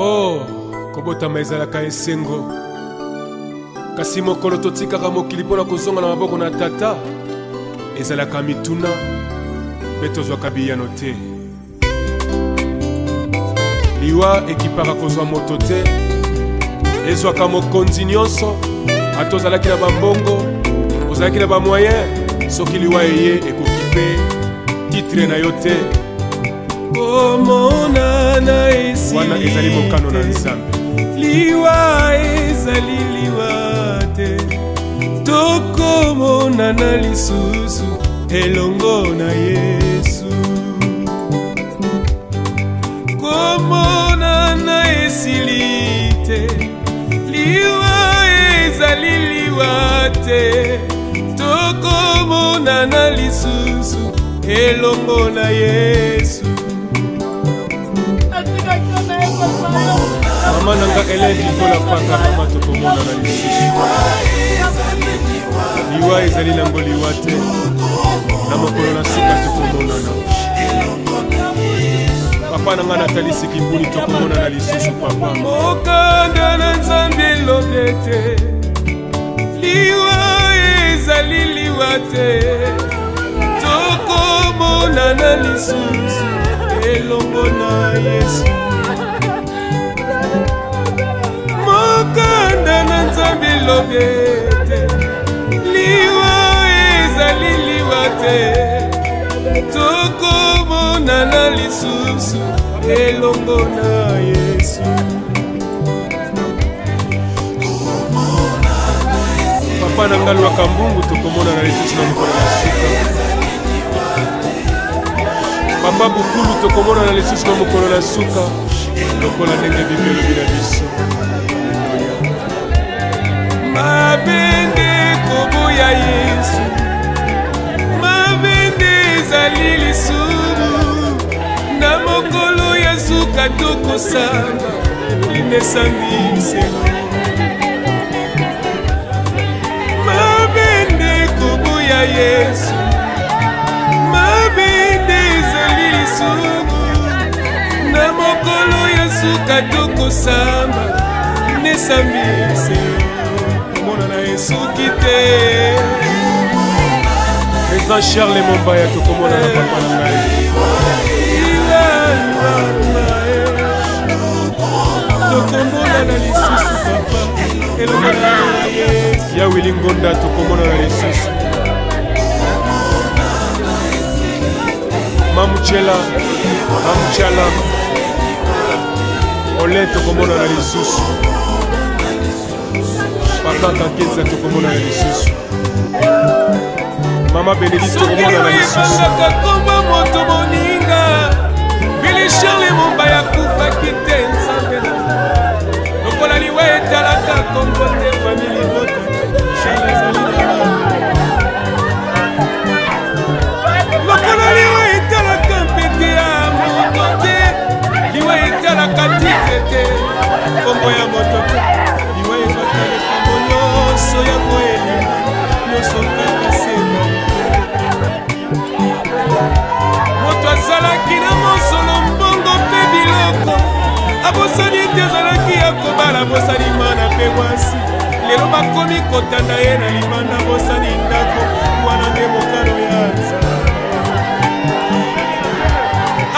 Oh, kobotama ezalaka esengo. Kasi mokolo totikaka mokili mpona kozonga na maboko na tata ezalaka mituna mpe tozwaka biyano te. Liwa ekipaka kozwa moto te, ezwaka mokonzi nyonso. Ata ozalaki na bambongo, ozalaki na bamoyen, soki liwa eye ekoki mpe titre na yo te. Omonana esi wana ezali mokano na Nzambe. Liwa ezali liwa te, tokomonana lisusu elongo na Yesu. Komonana esili te, liwa ezali liwa te, tokomonana lisusu elongo na Yesu. Mama nanga eleki kola paka mama tokomona na lisusu. Liwa ezali nango liwa te, na mokolo na suka tokomonana. Papa nanga natalisi kibuni tokomona na lisusu papa. Mokanda na Nzambe elobi te, liwa ezali liwa te, tokomonana lisusu elongo na Yesu. Mokanda na Nzambe elobi te, liwa ezali liwa te, tokomonana lisusu elongo na Yesu. Papa nanga lwaka mbungu tokomona na lisusu na mokolo na suka. Papa bukulu tokomona na lisusu na mokolo na suka, lokola ndenge Biblia elobi na biso. Mabende koboya Yesu, mabende ezali lisumu, na mokolo ya suka tokosanga inesambiselo. Mabende koboya Yesu, mabende ezali lisumu, na mokolo ya suka tokosanga inesambiselo. Président Charles Mombaya tokomona na papa na ngai. Tokomona na lisusu papa elongo na Yesu. Ya Willy Ngonda tokomona na lisusu. Mamuchela Ole tokomona na lisusu. Papa Kakenza tokomona na lisusu. Mama Benedicte tokomona na lisusu. Soki komba moto moninga, Billy Charles Mombaya kufaki te Nzambe na lokola liwa etalaka kombo te famili moto Charles azali na lokola liwa etalaka mpete ya moto te, liwa etalaka titre te kombo ya moto te, liwa etalaka nyonso ya koyeli nyonso kaka sema. Moto azalaki na mosolo mbongo mpe biloko, abosani ete azalaki ya kobala bosani mana mpe mwasi, lelo bakomi kotanda ye na libanda bosani ndako, wana nde mokano ya Nzambe.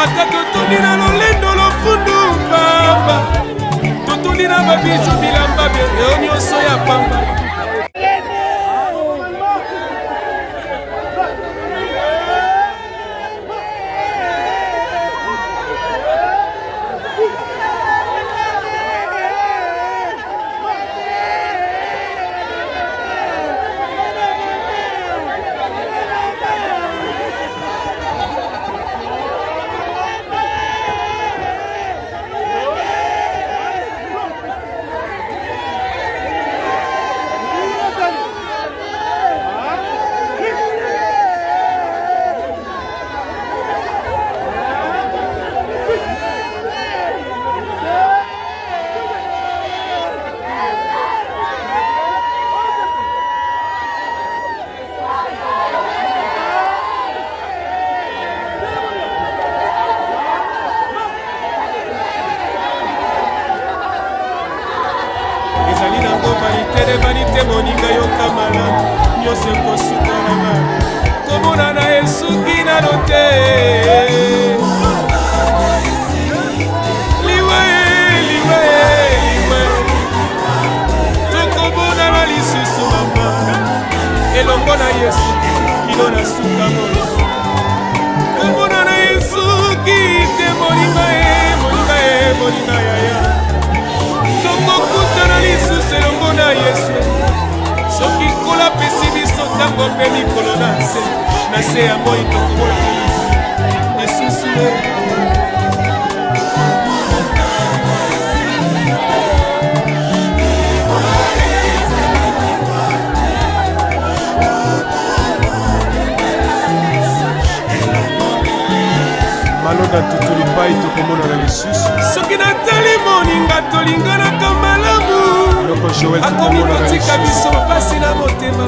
Ata totondi na lolendo lofundu pamba, totondi na babiju bilamba byo nyonso ya pamba. te moninga yoka malamu nyonso ekosukana komona na esuki nano te liwe tokobona na lisusu mama elongo na yesu kino na suka molo komona na esuki te moninga yaya tokokutana lisusu elongo na yesu soki kola pesi biso ntango mpe mikolo na se ya moi tokobola lisusu malonda tutulupai tokomona na lisusu soki natali moninga tolinganaka malamu akomi kotika biso pasi na motema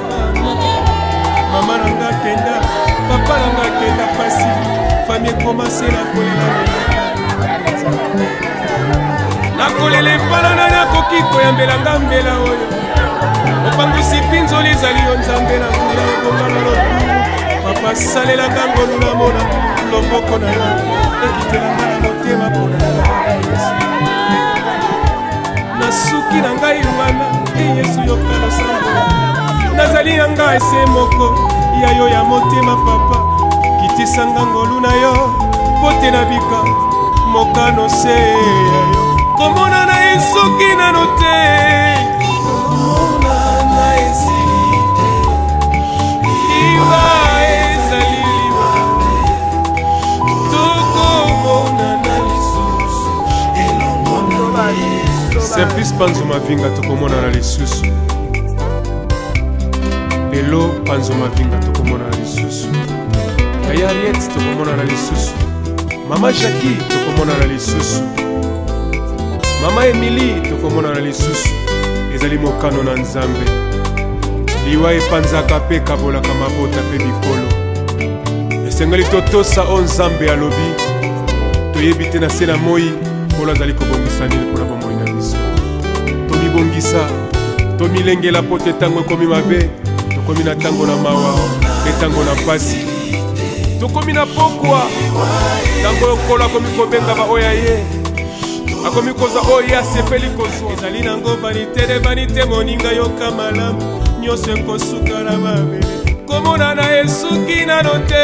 mama nanga kenda papa nanga kenda pasi fami ekomase nakolela epalana nakoki koyambelanga mbela oyo opangusi mpinzoli ezali yo nzambe na kula ekongana loku papa salelaka ngolu na mona loboko na yo ekitelanga na motema mpona nasuki na ngai wana eyesu yokala sango nazali na ngai ese moko ya yo ya motema papa kitisanga ngolu na yo mpo te nabika mokano se ya yo komona na esoki nano te komona na esili te liwa ezali liwa tokomona na lisusu elongo na Simplice Panzuma Vinga tokomona na lisusu lelo Panzuma Vinga tokomona na lisusu Yaya Ariette tokomona na lisusu Mama Jackie tokomona na lisusu Mama Emily tokomona na lisusu ezali mokano na nzambe liwa epanzaka mpe kabolaka mabota mpe bikolo esengeli totosa o nzambe alobi toyebi te na se na moi polo azali kobongisa nini mpona bomoi na biso tomibongisa tomilengela mpo te ntango ekomi mabe tokomi na ntango na mawa mpe ntango na mpasi tokomi na pokwa ntango lokolo akomi kobenga baoyo ye akomi kozwa oyo asepeli kozwa ezali nango vanite de vanite moninga yoka malamu nyonso ekosuka na mabele komona na esuki nano te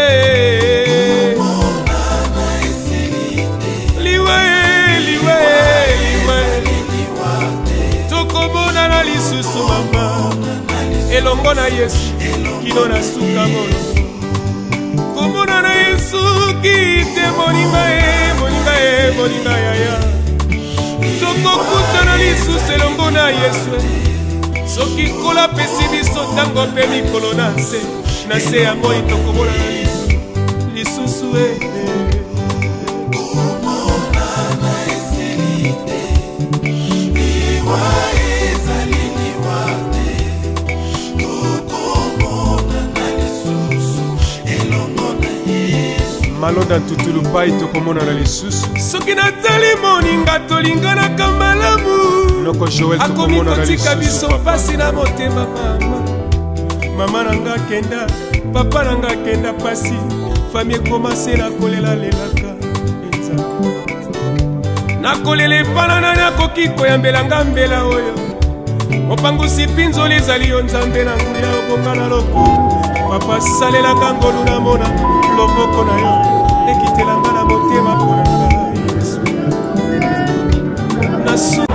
liwe tokomona na lisusu mama elongo na yesu kino na suka molo komona na esuki te moninga yaya tokokutana lisusu elongo na yesu soki kola pesi biso ntango mpe mikolo na se ya moi tokobola na lisusu malonda ntutulupai tokomona na lisusu soki natali moninga tolinganaka malamu noko Joel akomi kotika biso pasi na motema mama nanga kenda papa nanga kenda pasi fami ekomase nakolela lelaka nakolela epanana nakoki koyambelanga mbela oyo opangusi mpinzoli ezali yo nzambe na nguya obongana loku papa salelaka ngolu na mona loboko na yo ekitelanga na motema mpona Yesu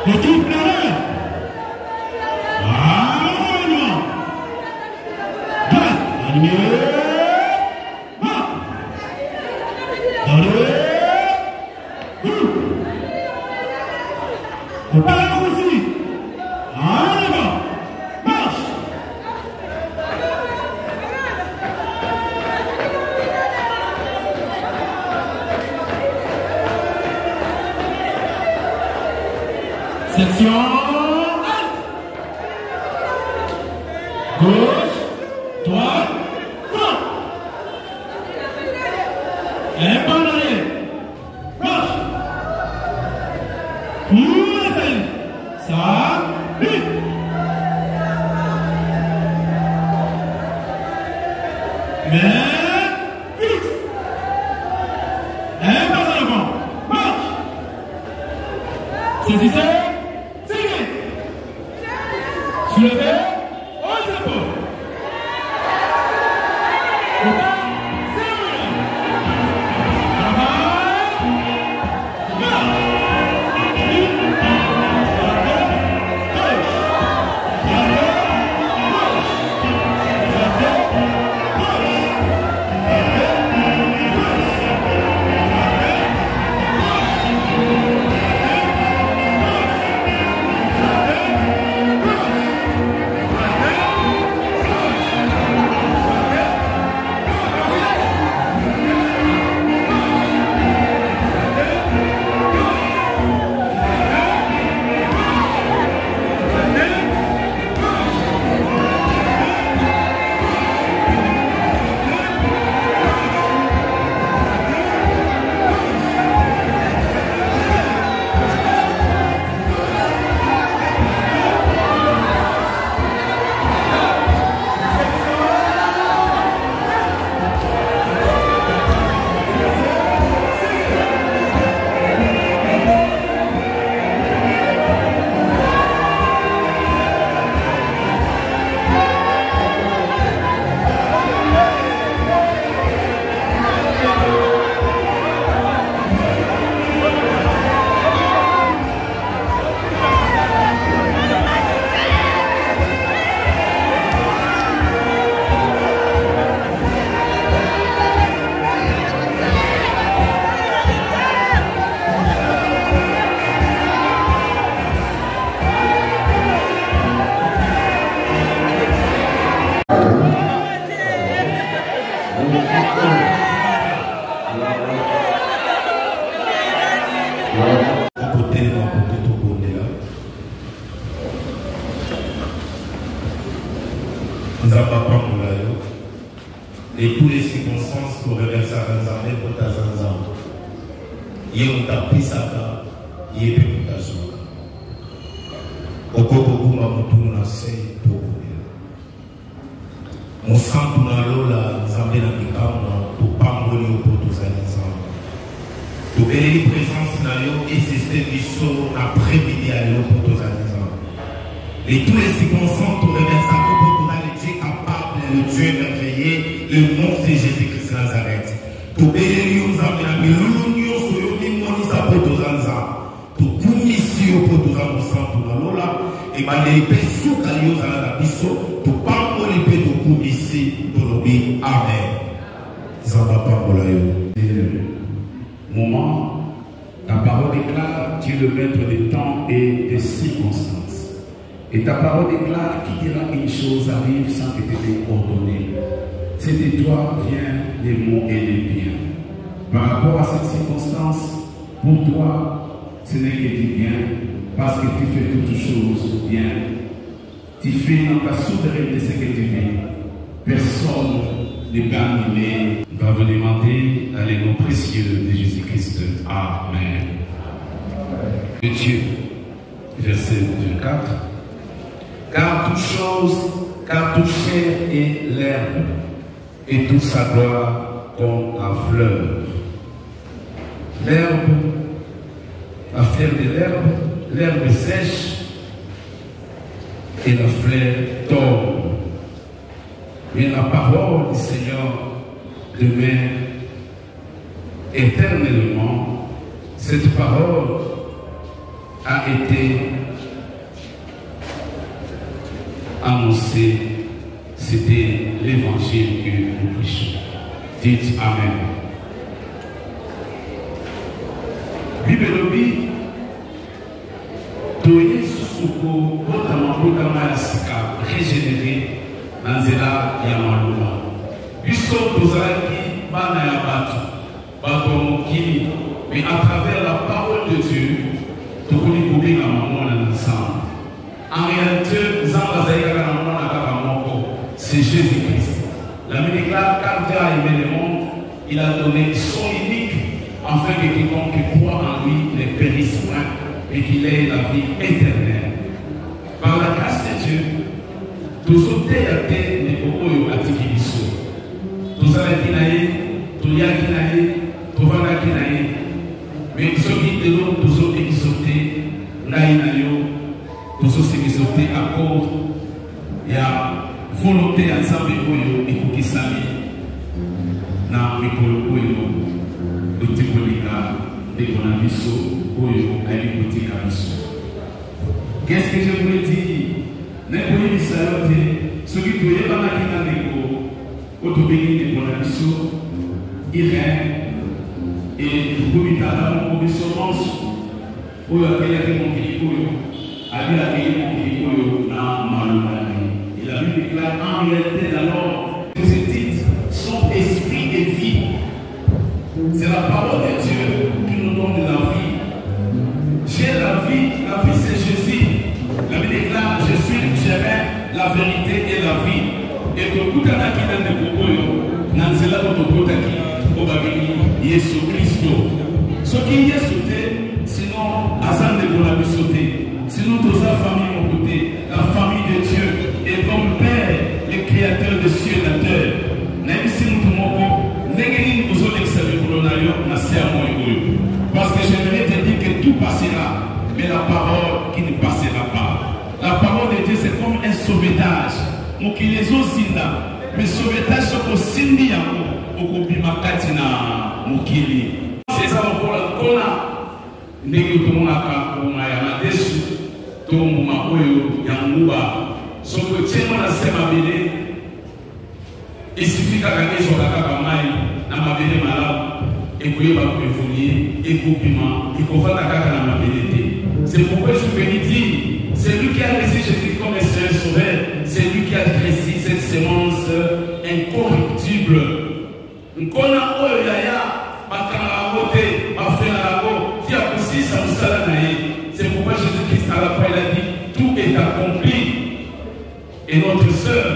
Équipe derrière. Section gauche, droite, front. Et pas en arrière. Marche. Pour la scène. Ça, vite. Mais fixe. Et pas en avant. Marche. Saisissez. Soulevez, au tempo. Et toutes les circonstances pour reverser à Zanzamé pour ta Zanzam. Il y a un pisaka, il y a un tazoka. Okokoguma mutu na sei tokobela. Mosantu na lola Nzambe na mikama to pamboli opoto za Nzambe. To beleli présence na yo et système biso après-midi à yo opoto za Nzambe. Et tous les circonstances pour reverser à opoto za le Dieu capable, le Dieu merveilleux. Le nom c'est Jésus-Christ Nazareth. To beleli Nzambe na milulu nyonso yo mimoni sa poto za Nzambe. To kumisi yo poto za mosantu na lola. Et bandeli pe suka yo za na biso. To pamboli pe to kumisi to lobi amen. Zamba pambola yo. Moment, ta parole déclare, tu es le maître des temps et des circonstances. Et ta parole déclare, qui dira une chose arrive sans que tu t'aies ordonné. C'est de toi viennent les mots et les biens. Par rapport à cette circonstance, pour toi, ce n'est que du bien, parce que tu fais toutes choses bien. Tu fais dans ta souveraineté ce que tu fais. Personne ne peut animer. Nous avons demandé à les noms précieux de Jésus-Christ. Amen. De Dieu, verset 24. Car toute chair est l'herbe, et toute sa gloire comme la fleur. L'herbe, la fleur de l'herbe sèche, et la fleur tombe. Mais la parole du Seigneur demeure éternellement. Cette parole a été annoncé, c'était l'évangile que nous prêchons. Dites Amen. Bible lobi toye susuko botama ya sika régénéré na nzela ya maloba biso tozalaki bana ya bato ya mokili, mais à travers la parole de Dieu tokoni kobenga mamona ensemble. En réalité nzambe azalaki kaka na mwana kaka moko, c'est Jésus-Christ. La médicale, quand Dieu a aimé le monde, il a donné son unique, afin que quiconque croit en lui ne périsse point et qu'il ait la vie éternelle. Par la grâce de Dieu, tous les théâtres ne peuvent pas attirer les choses. Tous les kinaïs, tous les kinaïs, tous les kinaïs. Mais ceux qui te l'ont, tous ceux qui sautent, naïnaïo, tous ceux qui sautent à cause, il y a volonté ensemble et pour qu'ils s'aiment. Na mikolo oyo otikolika ndeko na biso oyo alikotika biso. Qu'est-ce que je voulais dire? Nakoyebisa yo te soki toyebanaki na ndeko otobengi ndeko na biso Irene et tokomitaka moko biso nyonso oyo akeyaki mokili oyo abi akei mokili oyo na maloba na ye. Et la Bible déclare en réalité alors que ces titres sont esprit et vie. C'est la parole de Dieu qui nous donne de la vie. J'ai la vie c'est Jésus. La Bible déclare, je suis le chemin, la vérité et la vie. Et que tout un acquis dans le Kokoyo, dans cela notre protaki, au Babini, Yesu Christo. Ce qui est sauté, sinon, Azan de Bonabi sauté. Sinon, toute sa famille mon côté, la famille de Dieu, et comme Père, le Créateur de cieux et de la terre. Même si nous pouvons, n'ayez nous besoin d'excellent pour l'honneur, parce que j'aimerais te dire que tout passera, mais la parole qui ne passera pas. La parole de Dieu, c'est comme un sauvetage. Donc, il est aussi là. Mais sauvetage, c'est pour Cindy, pour Kubimakatina, Mukili. C'est ça, on peut la ndenge tomonaka komaya na desu tomuma oyo ya nguba soko tiema na sema bele isifika kangezo kaka mai na mabele malamu ekoyeba kuevoluer ekopima ekofata kaka na mabele te. C'est pourquoi je peux dire, c'est lui qui a laissé Jésus comme Seigneur sauveur, c'est lui qui a dressé cette semence incorruptible. Nkona oyo yaya bakanga côté bafela lako. C'est pourquoi Jésus-Christ à la fin il a dit tout est accompli. Et notre sœur,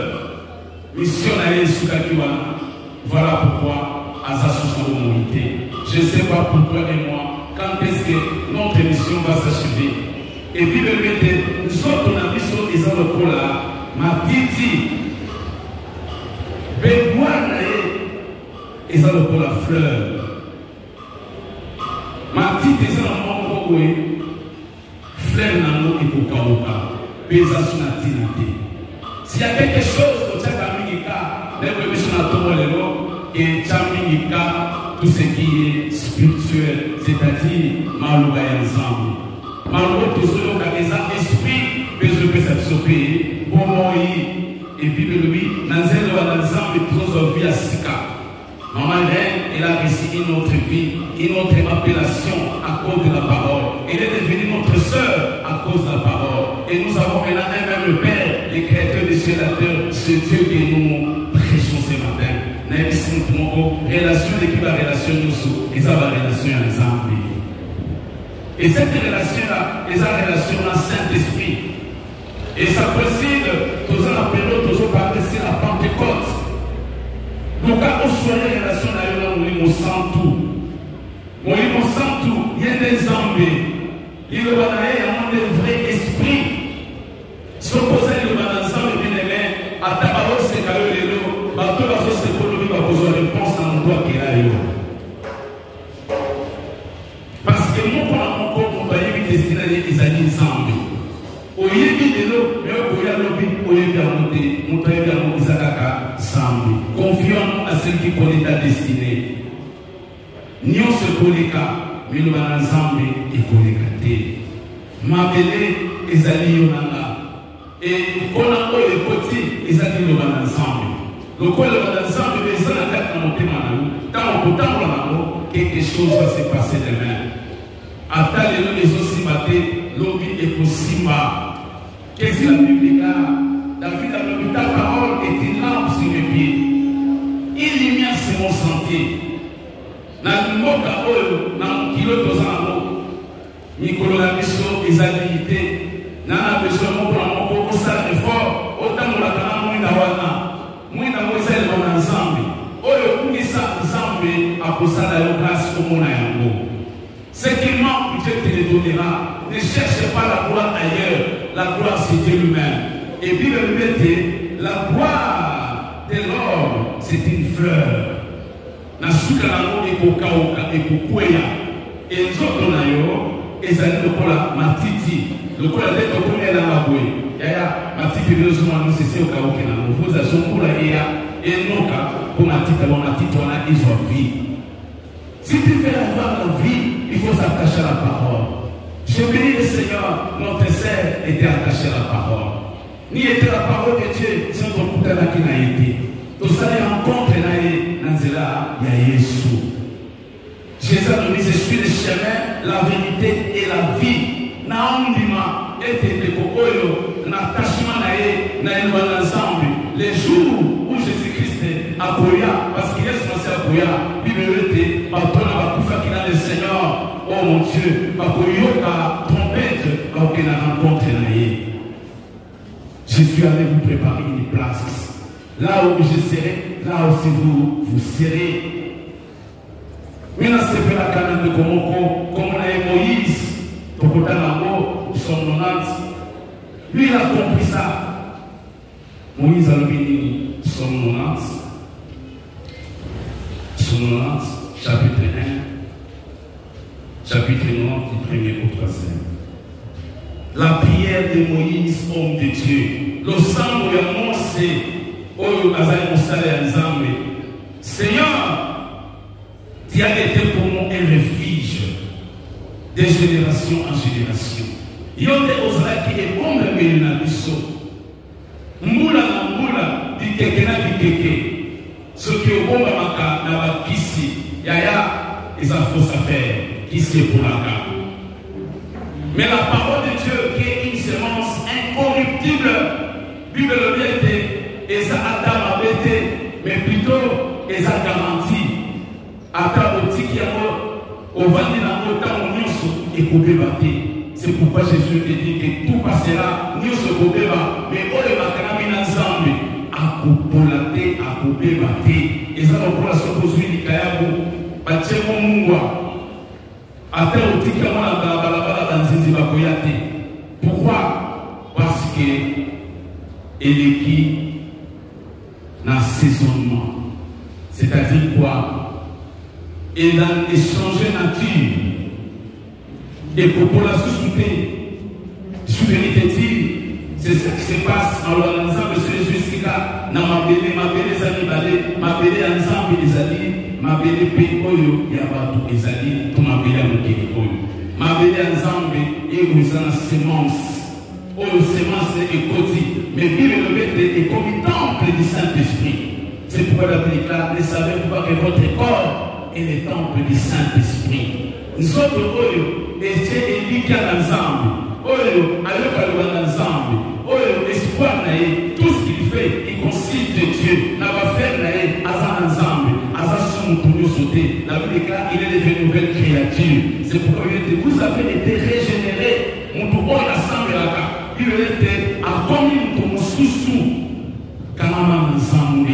missionnaire Sukakiwana, voilà pourquoi Azasu Solomité. Je ne sais pas pour toi et moi, quand est-ce que notre mission va s'achever. Et puis le métier, nous autres on a mission des gens là, ma titi, et ça le la fleur. Ma petite est en mon oui, fleur n'a pas été pour Kaoka, pesa sur la tinate. S'il y a quelque chose au Tchakamika, les mission à Tomolero et Tchamika, tout ce qui est spirituel, c'est-à-dire Malouba ensemble. Malouba tout ce qui a des esprits, besoin de s'absorber, bon moi, et puis lui, Nanzel va ensemble et tous nos vies à Sika. Maman Reine, elle a reçu une autre vie, une autre appellation à cause de la parole. Elle est devenue notre sœur à cause de la parole. Et nous avons maintenant un même Père, le Créateur des cieux et de la terre, ce Dieu que nous prêchons ce matin. Nous avons une relation qui va relation nous, et ça va relation ensemble. Et cette relation-là, c'est la relation à Saint-Esprit. Et ça coïncide, tous en appelons, tous en parlons, c'est la Pentecôte. Donc, quand on choisit la relation là, on sent tout. On sent tout. Il y a des zombies. Il y a un vrai esprit. Si on pose le mal ensemble, bien aimé, à ta parole, c'est qu'à eux, les lots, bateau la société économique va poser une réponse à l'endroit qu'il a eu. Parce que nous, pour la rencontre, on va y aller destiné à des années zombies. Au lieu de l'eau, mais au lieu de l'eau, au lieu de monter, on peut y aller à Isakaka, Sambi. Confions à celui qui connaît ta destinée. Nous se connaissons, mais nous allons ensemble et connecter. mabele ezali yonanga et kona oyo ekoti ezali loba ensemble lokola loba ensemble ezala kati na motema na yo ntango kotambola nango quelque chose va se passer demain ata lelo ezosimba te lobi ekosimba. Qu'est-ce que la Bible déclare? David a dit ta parole est une lampe sur mes pieds, une lumière sur mon sentier. Na mboka oyo na kilo tozango mikolo na biso ezali te na besoin moko na moko osala effort otambolaka na mwinda wana mwinda ngo ezali na nzambe oyo kungisa nzambe akosala yo grâce komona yango. Ce qui manque, Dieu te le donnera. Ne cherche pas la gloire ailleurs. La gloire c'est Dieu lui-même. Et puis le dit, la gloire de l'homme c'est une fleur. Nasuka nango ekokauka ekokweya. Enzoto na yo ezali lokola matiti. Lokola nde tokomela mabwe. Yaya matiti lozuma no sese okauke na mvuza sokola eya enoka pour matiti bon matiti wana izwa vie. Si tu veux avoir la vie, il faut s'attacher à la parole. Je bénis le Seigneur, notre Seigneur était attaché à la parole. Ni était la parole de Dieu, si on te coûte la qui n'a été. Tout ça, les rencontres, il y a Jésus. Jésus nous dit, je suis le chemin, la vérité et la vie. Naondima était de Kokoyo, l'attachement na ensemble. Les jours où Jésus-Christ a Koya, parce qu'il est censé à Koya, Bible était, le Seigneur, oh mon Dieu, Bakoyoka, trompette, aucune rencontre naïe. Je suis allé vous préparer une place. Là où je serai, là aussi vous serez. Maintenant, c'est la canne de Komoko, comme on a Moïse, pour que dans son 90. Lui, il a compris ça. Moïse a lu son 90. Son 90, chapitre 1, chapitre 9, du 1er au 3e. La prière de Moïse, homme de Dieu. Le sang de Mose, oh, Azaï Moussale Nzambe. Seigneur, tu as été pour nous un refuge de génération en génération. Yonde Ozra qui est bon le meilleur na biso. Mbula na mbula, di keke na di keke. Ce qui est bon na bakisi, yaya, ils ont fausse affaire, qui c'est pour la gamme. Mais la parole de Dieu qui est une semence incorruptible, Bible le dit, et ça Adam a bêté, mais plutôt, et ça garantit. Adam dit qu'il y a au vandi dans le temps où nous sommes écoupés. C'est pourquoi Jésus te dit que tout passera, nous sommes écoupés, mais on est makanami ensemble. Akupolate, akupebate, et ça va pour la sokozui du kayabu, bachemo mungwa. Ate otikama na balabala banzinzi bakoyate. Pourquoi? Parce que eleki n'assaisonnement. C'est-à-dire quoi? Il a échangé nature. Et pour la société, je vais te dire, c'est ce qui se passe en l'ensemble de ce jusqu'à Namabele, Mabele Zali Bale, Mabele ensemble des alliés, Mabele Pekoyo, Yabatu Ezali, tout Mabele Amokiri Koyo. Mabele ensemble, et vous en semence. Oh, semence et côté. Mais Bible le met est comme un temple du Saint-Esprit. C'est pourquoi la Bible déclare, ne savez-vous pas que votre corps est le temple du Saint-Esprit. Nous autres, Oyo, et Dieu est lié ensemble. Oyo, alors qu'elle va ensemble. Oyo, espoir naïe, tout ce qu'il fait, il concile de Dieu. N'a pas fait naïe, Azan ensemble. Azan son tournoi sauté. La Bible déclare, il est devenu une nouvelle créature. C'est pourquoi vous avez été régénérés. Mon tout bon ensemble là. Il était à combien de mon sous-sous. Kanama ensemble.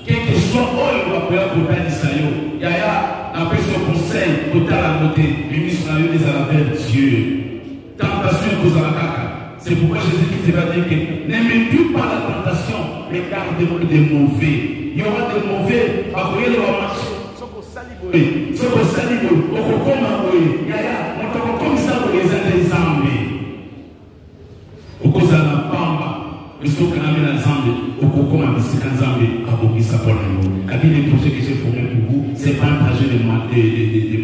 Quelque chose, Oyo, va pouvoir couper du saillot. Yaya. Après ce conseil, côté à la côté, ministre des affaires Dieu. Tentation cause à la caca. C'est pourquoi Jésus-Christ va dire que n'aimez plus pas la tentation, mais gardez-vous des mauvais. Il y aura des mauvais, à voyer le marché. Ce qu'on salibou, au comme yaya, on comme ça pour les ensemble. Au cause à la pamba, le souk n'a mis ensemble, au cocon à ensemble, à Bokissa pour nous. La Bible, les projets que j'ai formés pour vous, ce n'est pas un projet de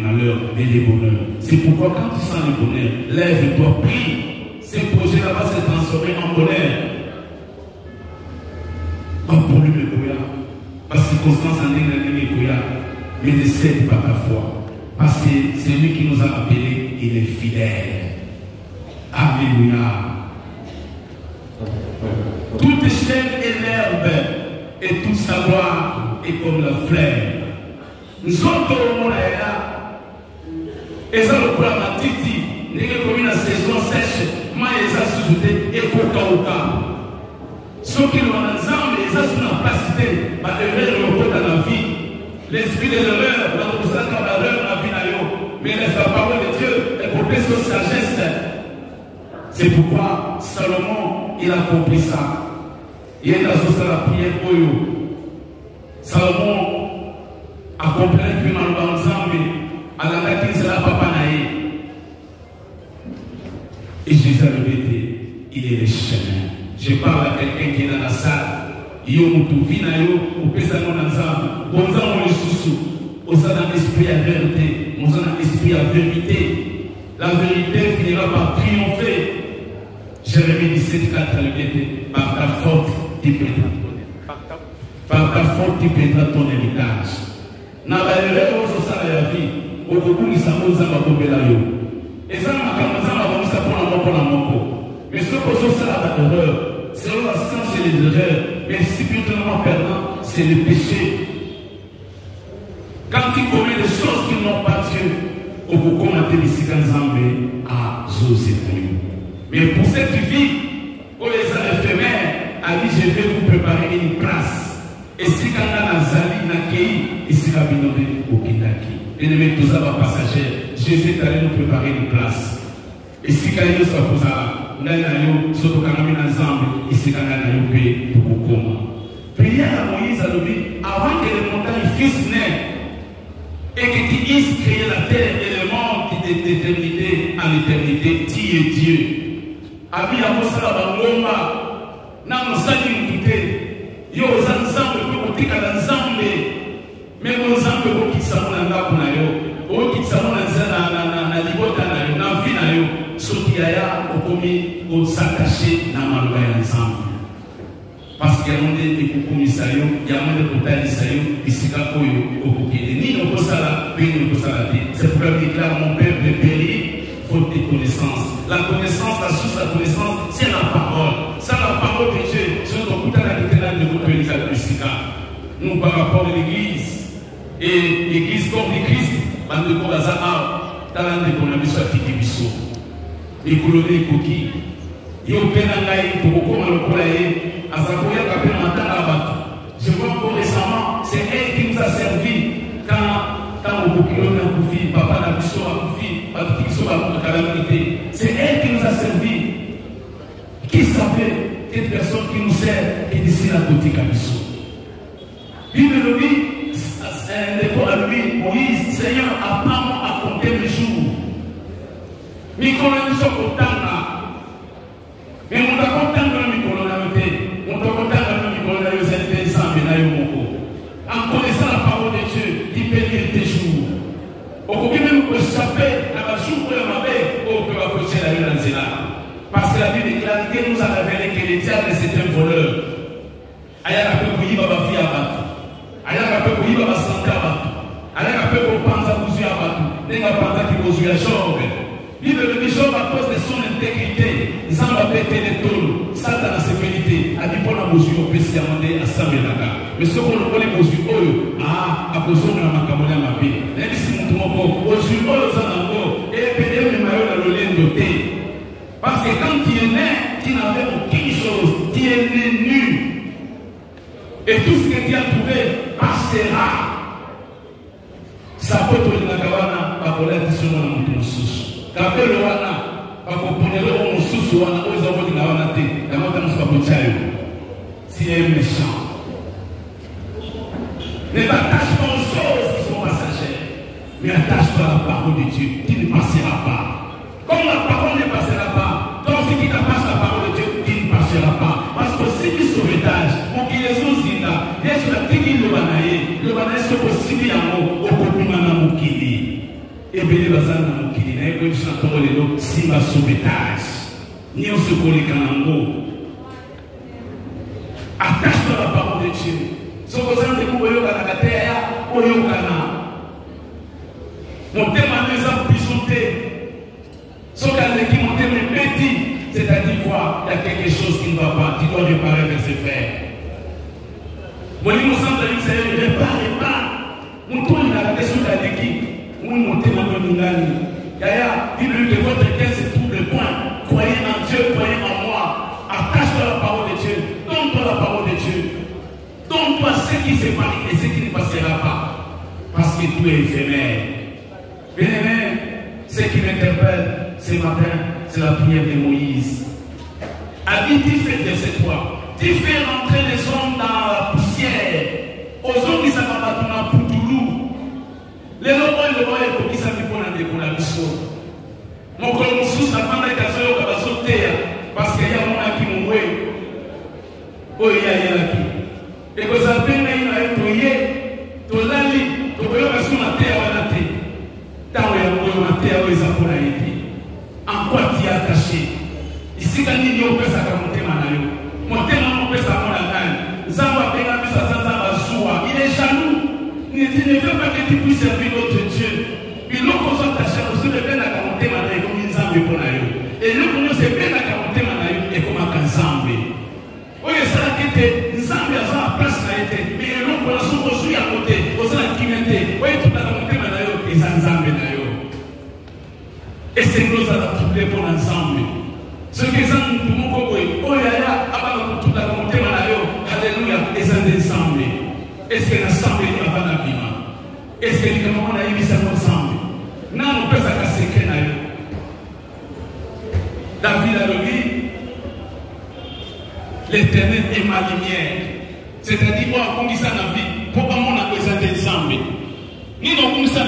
malheur. mais les bonheurs. C'est pourquoi quand tu sens le bonheur, lève-toi, prie. Ce projet-là va se transformer en bonheur. Pas pour lui le Goya, pas circonstance en ligne Goya, mais ne cède pas ta foi. Parce que c'est lui qui nous a appelés, il est fidèle. Alléluia. Toute chair est l'herbe, et tout savoir est comme la fleur. Nous autres, on est là. Et ça, le problème à Titi, nous avons une saison sèche, mais ils ont sous-souté et coca. Ceux qui nous ont ensemble, ils ont une capacité à erreur dans la vie. L'esprit de l'erreur, la vie, mais la parole de Dieu est portée sur sagesse. C'est pourquoi Salomon, il a compris ça. Il est dans la prière Oyo. Salomon a compris que dans l'ensemble, à la laquelle c'est la papa naïe. Et Jésus a le dit, il est le chemin. Je parle à quelqu'un qui est dans la salle. Il y a un vie na yo, au pesa non ensemble. Bon sang on le sous. On a un esprit à vérité. On a un esprit à vérité. La vérité finira par triompher. Jérémie 17, 4, par ta faute, tu perdras ton héritage. Par ta faute, tu perdras ton héritage. Na ba erreur au sala ya vie. Au bout du samo zamba bombela yo. Et ça m'a commencé à voir ça pour la moko. Mais ce que je sais là d'erreur. Selon la science et les erreurs, mais spirituellement perdant, c'est le péché. Quand tu commets des choses qui n'ont pas Dieu, au bout de la à José. Mais pour cette vie, où les éphémères a dit je vais vous préparer une place. Et si quand on a Zali, Nakei, ici la binodé au Kindaki. Et les tous les passagers, Jésus est allé nous préparer une place. Et si quand il soit posé prière à Moïse a dit avant que les montagnes fissent naissent et que tu puisses créer la terre et le monde d'éternité en éternité, tu es Dieu. Abi a Moussala Bangoma, n'a Moussali Mouté, yo ensemble pour que tu ensemble, mais ensemble pour qu'ils s'en aillent, pour qu'ils s'en aillent, na vie na yo. Sotiaya okomi o s'attacher dans ma loi ensemble. Parce qu'il y a des commissaires, il y a des commissaires, ici quand on ni nos posala, ni nos posala. C'est pourquoi il déclare mon peuple périt faute de connaissance. La connaissance, la source de la connaissance, c'est la parole. C'est la parole de Dieu. C'est notre coup de l'éternel de votre église à Lucica. Nous par rapport à l'église et l'église comme le Christ, dans le corps d'Azahar, dans l'économie soit qui biso. Les colonies coquilles. Yo penangai pour comment le coller à Zakoya Kapel Matin à Batou. Je vois encore récemment, c'est elle qui nous a servi quand au Bokilon a Koufi, Papa Nabiso a Koufi, Patricio a calamité. C'est elle qui nous a servi. Qui savait cette personne qui nous sert et d'ici la côté Kabiso. Lui me dit, l'école à lui, Moïse, Seigneur, apprends-moi à compter les jours. Mais quand on est content là, mais on est content de la micro-lonalité, on est content de la micro-lonalité, en connaissant la parole de Dieu, il peut lire tes jours. On peut même échapper à la jour où on avait, on peut approcher la vie dans le parce que la Bible déclare que nous a révélé que le diable c'est un voleur. Aya peut couiller ma vie à battre. Aya peut couiller ma santé à battre. Aya peut penser à vous à battre. N'est-ce pas qui vous à Job? Bible le Job à cause de son intégrité, ils ont pété les tôles, Satan a ses vérités, a dit pour la mesure, on peut s'y amender à 100 000 $. Mais ce qu'on a les mesures, à cause de la macamone à ma vie. Même si nous trouvons, aux yeux, aux anangos, et pédé le maillot dans le lien doté. Parce que quand tu es né, tu n'avais aucune chose, tu es né nu. Et tout ce que tu as trouvé passera. Ça peut être une caravane, pas pour l'être sur mon sous. Kapel wana bakoponela o mususu wana oza ko dina wana te na mota musuka pochayo si est méchant ne t'attache pas aux choses qui sont passagères mais attache-toi à la parole de Dieu qui ne passera pas comme la parole ne passera pas donc ce qui t'attache à la parole de Dieu qui ne passera pas parce que si tu sauvetage mon qui les zinda yesu la tiki le banaye c'est possible à moi au kopima na mukili et bazana mokili na yeko biso na tongo lelo simba sauvetage nyonso koleka nango attache la parole de Dieu soko sante koyokana te ya koyokana motema neza bisote soka leki motema petit, c'est-à-dire quoi? Il y a quelque chose qui ne va pas, tu dois réparer avec ses frères. Mon niveau semble dire c'est répare pas. Mon tour il a la question de l'équipe. Mon motema nongani. Yaya, Bible de votre cœur se trouve le point. Croyez en Dieu, croyez en moi. Attache-toi à la parole de Dieu. Donne-toi la parole de Dieu. Donne-toi ce qui se passe et ce qui ne passera pas. Parce que tout est éphémère. Bien-aimé, ce qui m'interpelle ce matin, c'est la prière de Moïse. Habite, tu fais de cette foi. Tu fais rentrer les hommes dans la poussière. Aux hommes qui s'en battent dans la poutoulou. Les lobos et les lobos qui s'en battent dans la mission. Mon collègue Moussous, la femme de Kazoyo, qui va sauter. Parce qu'il y a un homme qui m'a moué. Oh, il y a un qui. Et que ça peut être un toyé. Tolali, Tokoyo, la sous la terre, la terre. Tant qu'il y a un terre, les apôtres. En quoi tu es attaché? Ici, quand il y a un peu de mon témoin, il est jaloux. Il ne veut pas que tu puisses servir notre Dieu. Il nous consomme ta chair aussi de bien à monter malade comme une zambe pour la yo. Et nous connaissons bien à monter malade et comme un zambe. Oui, ça a été zambe à la place là été. Mais nous connaissons aussi à côté. Aux gens qui m'étaient. Oui, tout à monter malade et zambe na yo. Et c'est nous à la trouver pour l'ensemble. Ce qui est en tout mon coco, oh yaya, avant tout la monter malade. Alléluia, et ça ensemble. Est-ce que l'ensemble est avant la vie? Est-ce que les gens ont eu ça ensemble? Non, on peut ça casser qu'un aïe. David a dit, l'éternel est ma lumière. C'est-à-dire, moi, on dit ça dans la vie, pour que mon a besoin d'ensemble. Ni non, comme ça,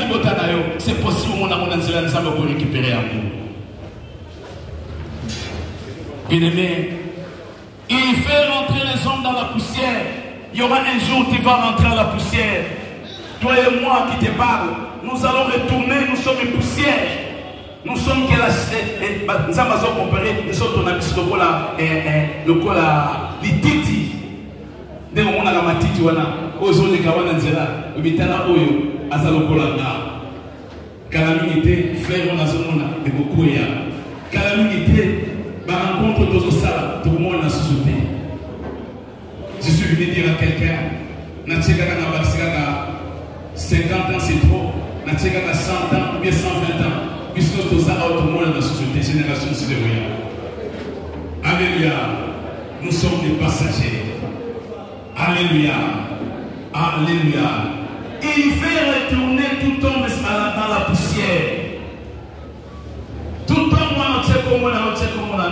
c'est possible, mon amour dans l'ensemble pour récupérer l'amour. Bien-aimé, il fait rentrer les hommes dans la poussière. Il y aura un jour où tu vas rentrer dans la poussière. Toi et moi qui te parle, nous allons retourner, nous sommes une poussière. Nous sommes que la... Nous allons comparer, nous sommes ton ami sur le cola, l'ititi. Dès qu'on a la matiti, on a osé les kawana nzela, le bitana oyo, azalo kola na. Calamité, frère, on a zone de beaucoup ya. Calamité, ma rencontre de Zosala, tout le monde a société. Je suis venu dire à quelqu'un, Natcheka na 50 ans c'est trop, Natcheka na 100 ans ou bien 120 ans, puisque tout ça a tout le monde dans la société, génération sur les voyants. Alléluia, nous sommes des passagers. Alléluia, alléluia. Il fait retourner tout homme dans la poussière. Tout homme, moi, on sait comment on a.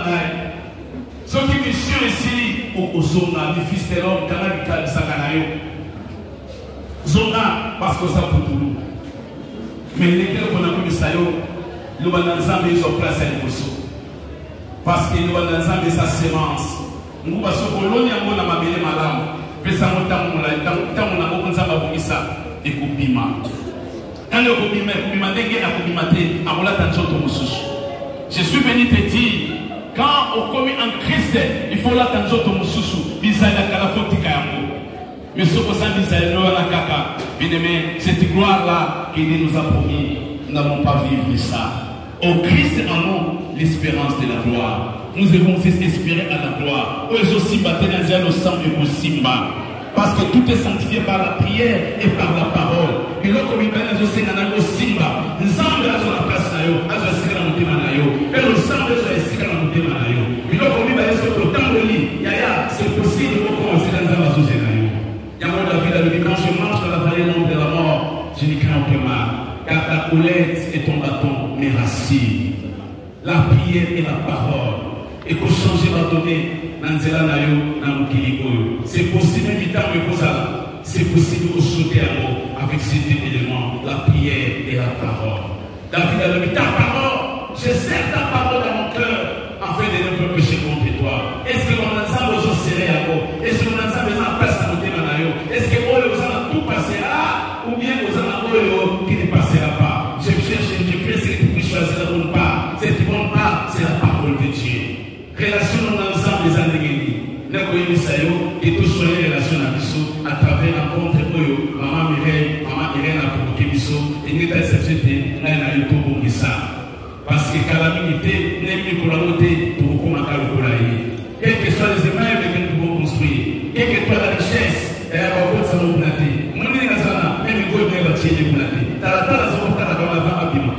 Ce qui me suit ici, au Zona, le fils de l'homme, Kanabika de Sakanayo. Zona, parce que ça pour tout. Mais les gens qu'on a vu de Sayo, nous allons ils ont placé à l'émotion. Parce que nous allons sa sémence. Nous passons pour l'on y a mon amabélé madame. Mais ça monte à mon life, tant on a beaucoup de ça, et Koubima. Quand le Koubima, Koubima, je suis venu te dire. Quand on commet en Christ, il faut l'attendre au Moussou, Bisaïda Kalafotika. Mais ce que ça dit, cette gloire-là qu'il nous a promis, nous n'avons pas vécu ça. Au Christ en nous, l'espérance de la gloire. Nous devons espérer à la gloire. Eux aussi, baptisés dans le sang et au Simba. Parce que tout est sanctifié par la prière et par la parole. Et là, comme il y a des Simba, nous avons la place, nous avons la et le sang de ce ici quand on dit Manayo. Il a commis par ce temps de lit. Yaya, c'est possible de commencer dans la société. Yamon David a dit quand je marche dans la vallée de la mort, je n'y crains aucun mal. Car ta houlette et ton bâton mes racines. La prière et la parole. Et pour changer ma donnée, Nanzela Nayo, Namukiligo. C'est possible d'éviter mes causes. C'est possible de sauter à mot avec ces deux éléments, la prière et la parole. David a dit ta parole. Je sers ta parole dans mon cœur afin de ne pas pécher contre toi. Est-ce que mon ensemble vous serré à vous? Est-ce que mon ensemble vous a passé à côté de Manayo? Est-ce que vous avez tout passé là? Ou bien vous avez un qui ne passera pas? Je cherche, je prie, relation ensemble des andengeni. Nous avons et tous les relations à travers la rencontre de maman Mireille, maman Irène a provoqué Bisso, et nous avons accepté parce que calamité, nous avons collaboré pour commenter. Quels que soient les immeubles que nous pouvons construire, quelle que soit la richesse, et la rencontre ça nous platé. Nous avons même une bonne bâtie de platé. T'as la zone de la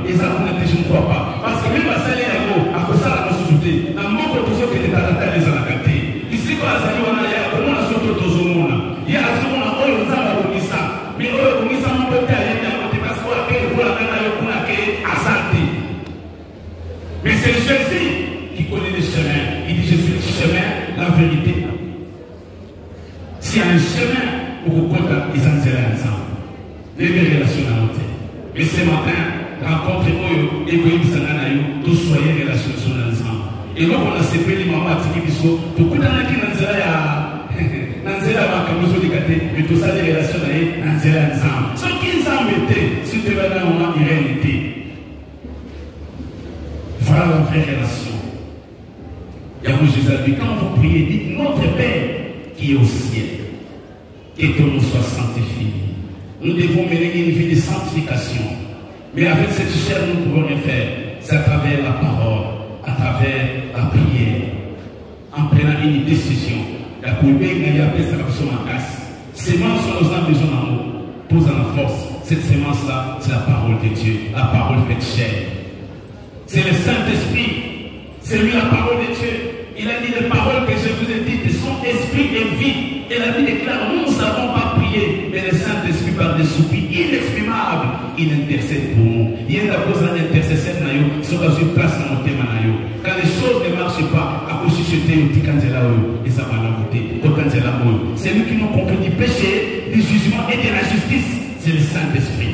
et ça vous je ne crois pas. Parce que même à salaire à cause de la société, dans mon côté, ce qui est à la tête des anacaptés. Ici, quand la salle on a comment la société de Zomona. Il y a la seconde, on a un ça. Mais on a ça, on peut aller dans le parce qu'on a fait pour la peine à santé. Mais c'est Jésus qui connaît le chemin. Il dit je suis le chemin, la vérité. S'il y a un chemin, pour vous compter, ils en seront ensemble. Les relations à l'autre. Mais ce matin, rencontrez-moi et que tous soyez relationnés ensemble. Et donc on a séparé les mamans à Tikibiso, tout le monde a dit que Nanzela va comme de gâter, mais tout ça des relations à Nanzela ensemble. Ce qu'ils en mettaient, si tu vas dans le moment, il était. Voilà la vraie relation. Yahweh Jésus a dit, quand vous priez, dites notre Père qui est au ciel, que ton nom soit sanctifié. Nous devons mener une vie de sanctification. Mais avec cette chair, nous ne pouvons rien faire. C'est à travers la parole, à travers la prière, en prenant une décision. La coulée, il y a appelé ça comme en casse. Sémence, nous avons besoin d'amour. Pose en force. Cette sémence-là, c'est la parole de Dieu. La parole faite chair. C'est le Saint-Esprit. C'est lui la parole de Dieu. Il a dit les paroles que je vous ai dites sont esprit et vie. Et la vie déclare, nous ne savons pas prier, mais le Saint-Esprit par des soupirs inexprimables, il intercède pour nous. Il y a une cause d'intercession, sur une place dans notre thème. Quand les choses ne marchent pas, à cause de ce et ça va la c'est lui qui nous comprend du péché, du jugement et de la justice. C'est le Saint-Esprit.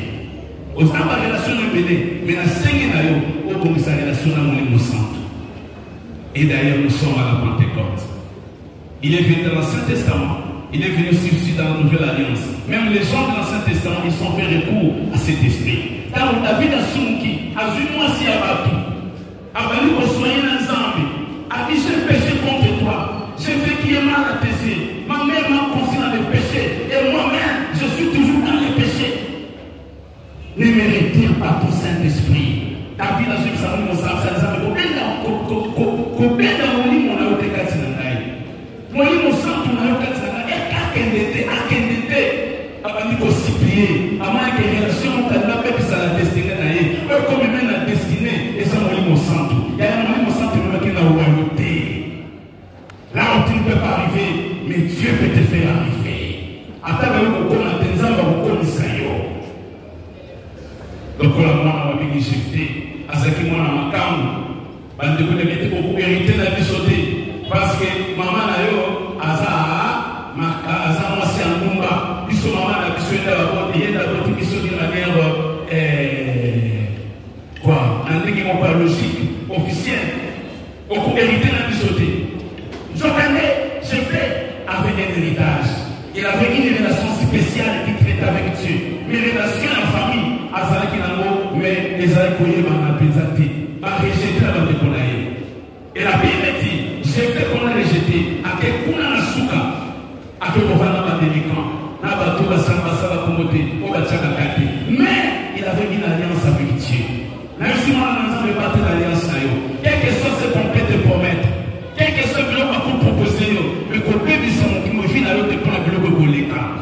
Aux relations de Béné, mais la Seigneur, au commissariat relation à mon Saint. Et d'ailleurs, nous sommes à la Pentecôte. Il est venu dans l'Ancien Testament. Il est venu aussi dans la Nouvelle Alliance. Même les gens de l'Ancien Testament, ils sont fait recours à cet esprit. Car David a soumis, a vu moi si à Batou. A valu qu'on soit ensemble. A dit j'ai péché contre toi. J'ai fait qui est mal à tes yeux. Ma mère m'a conçu dans le péché. Et moi-même, je suis toujours dans le péché. Ne me retire pas ton Saint-Esprit. David a su que ça nous a fait ça. Là où tu ne peux pas arriver, mais Dieu peut te faire arriver. Donc, la moi, on a shifté. À ce qui m'a parce que maman a eu logique, officielle, on peut hériter la bisoté. J'ai fait avec un héritage. Il avait une relation spéciale qui traite avec Dieu. Mes relations en famille, mais les alcooliers m'ont présenté, m'a rejeté la bande de Konaï. Et la Bible dit, j'ai fait qu'on a rejeté, à quel coup on a souka, à quel coup on a délicat, n'a pas tout la samba commoté, on va tchaka kate. Mais il avait une alliance avec Dieu. Même si moi, on a battu l'alliance, quel que soit ce qu'on peut te promettre, quel que soit ce qu'on peut proposer, mais qu'on peut dire son qui me vient à l'autre pour le bloc de l'écart.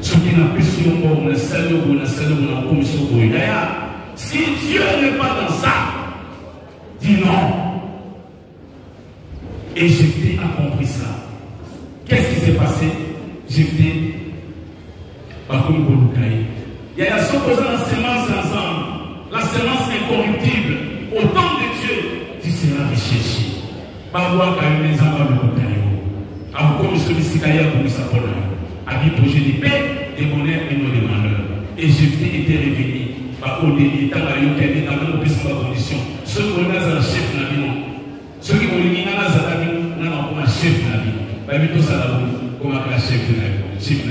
Ce qui n'a plus sur moi, on a salut, on a salut, on a commission. D'ailleurs, si Dieu n'est pas dans ça, dis non. Et Jephthé a compris ça. Qu'est-ce qui s'est passé? Jephthé, par contre, il y a la supposée la semence ensemble, la semence incorruptible. Au temps de Dieu, tu seras recherché. Bawa Kaïmé Zamba le Kotaïo. A comme celui-ci Kaya Boumissa Pona. A dit projet de paix, de bonheur et non de malheur. Et Jephthé était révélé. Au début, tant qu'il y a des conditions. Ceux qui ont un chef dans la vie, ceux qui ont un chef dans la vie, tout ça comme un chef dans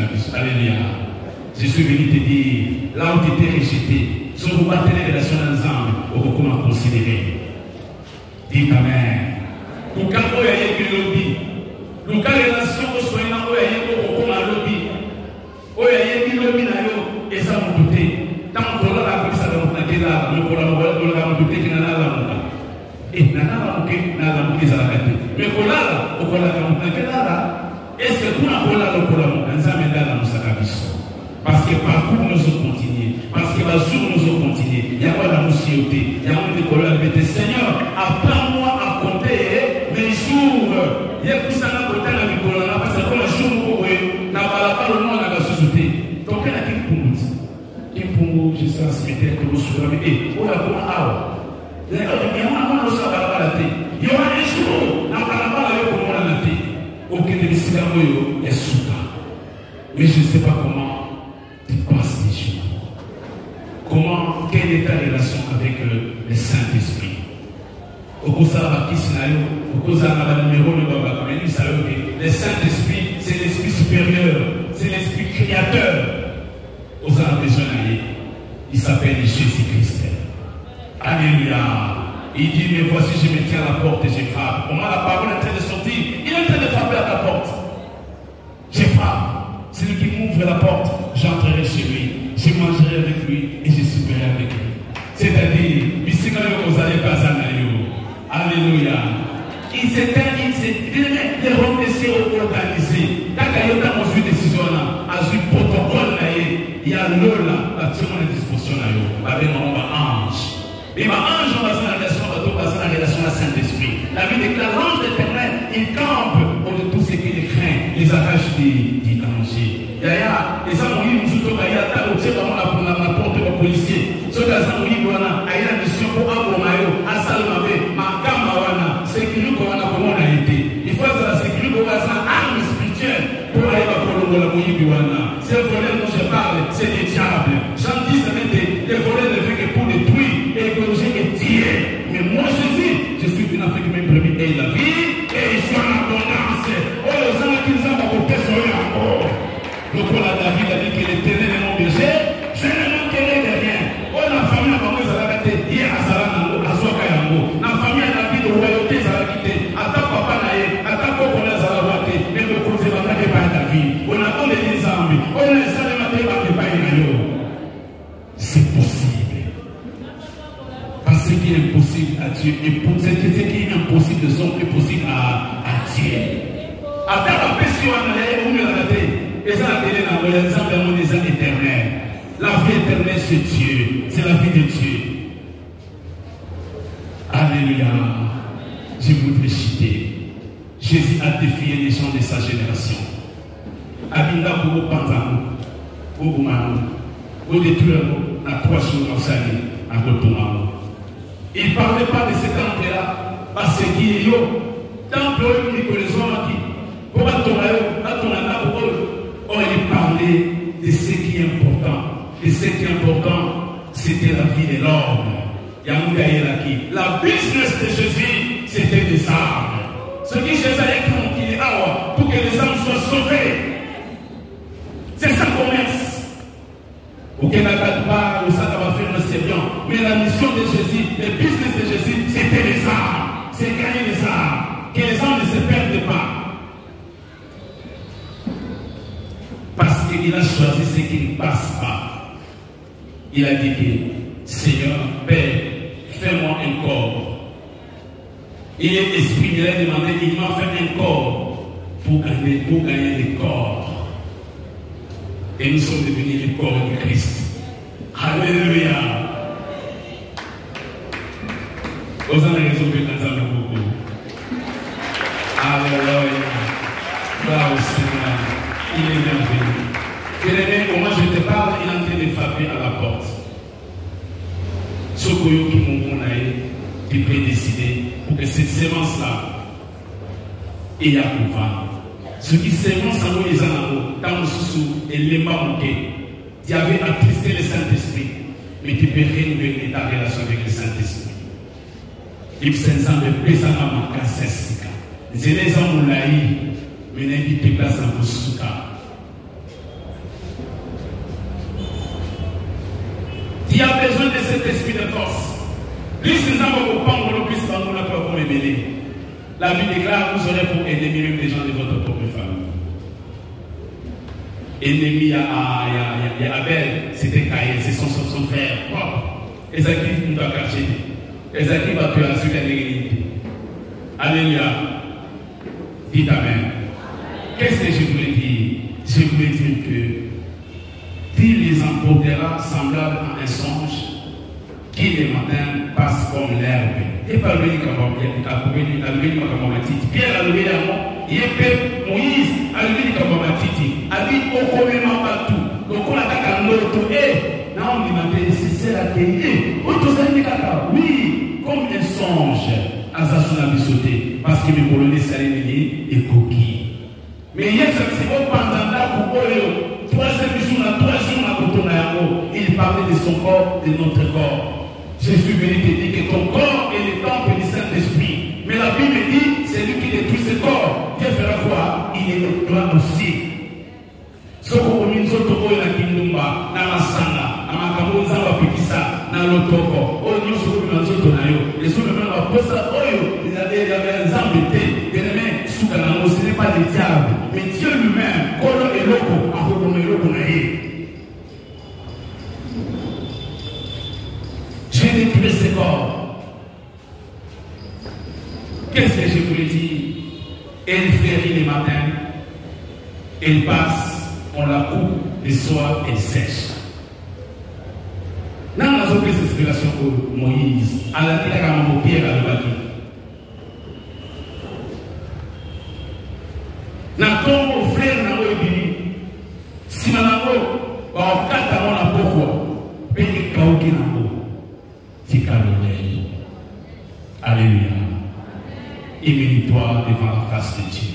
la vie. Alléluia. Je suis venu te dire, là où tu étais rejeté, si vous battez les relations ensemble, on va comment considérer. Dites Amen. Luka oya yeki lobby. Luka relation au soin na oya yeki okoma lobby. Oya yeki lobby na yo eza mututé. Tant que la comme ça dans la kela, le collaborateur la mututé qui na la muka. Et nana la muke za la kate. Mais kolala okola ka muka kela. Est-ce que kuna kolala okola muka nzambe ndala musaka biso. Parce que parcours nous ont continué, parce que la jour nous ont continué. Il y a pas la moussioté, il y a un décollage. Mais Seigneur, apprends-moi à compter mes jours. Il y a tout ça à côté de la Nicolas, parce que comme le jour où on n'a pas le nom de la société. Donc, il y a qui pour je sais, cimetière que vous soyez. Et, on a comment à il y a un moment où ça va la tête. Il y aura un jour, on n'a pas la comme on a la tête. Aucun de ces gars est sous. Mais je ne sais pas comment. Passe des jours. Comment, quelle est ta relation avec le Saint-Esprit? Au cours de la numéro de Baba, le Saint-Esprit, c'est l'Esprit supérieur, c'est l'Esprit créateur. Aux besoin il s'appelle Jésus-Christ. Alléluia. Il dit, mais voici, je me tiens à la porte et je frappe. Comment la parole est en train de sortir? Il est en train de frapper à ta porte. Je frappe. Celui qui m'ouvre la porte, j'entrerai chez lui, je mangerai avec lui et je souperai avec lui. C'est-à-dire, alléluia. Il s'éteint, les Roms s'est organisé. Quand il y a une décision, il y a un protocole, il y a l'eau là, la disposition avec mon ange. Et ma ange, on va dans la relation à la Saint-Esprit. La Bible déclare l'ange d'éternel, il campe au-dessus de tout ce qui les craint, les arrache des dangers. Yaya, les amours, nous sommes à la porte des policiers. Ceux qui ont dit qu'il y a une mission pour Abomayo, à Salmavé, Makamawana, c'est qui nous comment on a été. Il faut que la sécurité soit une arme spirituelle pour aller à Colombo, la Mouyibiwana. Ces volets dont je parle, c'est des diables. J'en dis, les volets ne font que pour détruire et écologie et tuer. Mais moi, Jésus, je suis venu en fait que mes brebis aient la vie et ils sont en abondance. Oh, les gens qui nous ont apporté sur eux encore. Le roi David a dit que l'Éternel est mon berger, je ne manquerai de rien. Oh, la famille a commencé à la quitter. Hier, à Salanango, à Sokayango. La famille a la vie de royauté, ça l'a quitté. À ta papa naïe, à ta coco, on a la voité. Mais le côté va pas par David. On a donné des armes. On a laissé les matins par les païens. C'est possible. Parce que ce qui est impossible à Dieu, et pour ce qui est impossible de son est possible à Dieu. À ta papa, si on a la tête. Et ça, l'exemple de mon exemple éternel. La vie éternelle, c'est Dieu. C'est la vie de Dieu. Alléluia. Je voudrais citer. Jésus a défié les gens de sa génération. Abinda pour Panzano, pour Goumano, pour détruire à 3 jours en Sali, à Gotomano. Il ne parlait pas de cet temple-là, parce qu'il y a un temple qui les hommes qui, pour oh, il parlait de ce qui est important. Et ce qui est important, c'était la vie de l'homme. La business de Jésus, c'était des armes. Ce qui Jésus a pour que les âmes soient sauvées. C'est ça qu'on commerce. Au Canada, le ça va faire, c'est bien. Mais la mission de Jésus, le business de Jésus, c'était les armes. C'est gagner les armes. Que les âmes ne se perdent pas. Parce qu'il a choisi ce qui ne passe pas. Il a dit que Seigneur, Père, fais-moi un corps. Il est esprit, il a demandé, il m'a fait un corps pour gagner les corps. Et nous sommes devenus le corps de Christ. Alléluia. Vous en avez raison que nous avons beaucoup. Alléluia. Gloire au Seigneur. Il est merveilleux. Bien-aimé, au moment où je te parle, il est en train de frapper à la porte. Ce qui peut décider pour que cette sémence-là ait un pouvoir. Ce qui sémence en nous, les anneaux, dans le sous et les manqués, tu avais attristé le Saint-Esprit, mais tu peux renouveler ta relation avec le Saint-Esprit. Il s'est ensemble pesant à ma cassesse. Je les ai mais n'invite pas à vos soukas. Tu as besoin de cet esprit de force. Plus nous avons pas plus nous n'a pas comme ébélé. La Bible déclare vous aurez pour ennemis même les gens de votre propre famille. Ennemi, il y a Abel, c'était Caïn, c'est son frère propre. Esaïe nous doit cacher. Esaïe va tuer à celui qui a l'égalité. Alléluia. Dites Amen. Qu'est-ce que je voulais dire? Je voulais dire que il les emportera semblable à un songe qui le matin passe comme l'herbe. Et par le Pierre a levé la main, il est Moïse a levé la matiti, habite au commun partout. Donc on attaque un autre. Et non, on m'a dit, c'est la télé. Oui, comme un songe, Azasuna Bissoté, parce que mes colonels Salimini et coquille. Mais il y a ce qui est pendant pour eux, 3 jours, il parlait de son corps, de notre corps. Je suis venu te dire que ton corps est le temple du Saint-Esprit. Mais la Bible dit, c'est lui qui détruit ce corps. Dieu fera quoi? Il est le droit aussi. Ce qu'on a mis sur le na Kindumba, na Masanga, na Makamoza, na Pikisa, na Lotoko, oh, nous sommes dans notre tonayo. Les autres même à Posa, oh, il y avait des embêtés, des mains sous la main, ce n'est pas des diables. Mais Dieu lui-même, Kolo et Loko, a reconnu Loko naïe. J'ai détruit ce corps. Qu'est-ce que je voulais dire? Elle férit les matins, elle passe, on la coupe, le soir, elle sèche. Dans la zone de cette explication pour Moïse, à la tête à mon pierre à l'obaki. Dans ton frère, dans le bini, si ma namo, on kata mon apoko, peni kauki namo. Alléluia. Émile-toi devant la face de Dieu.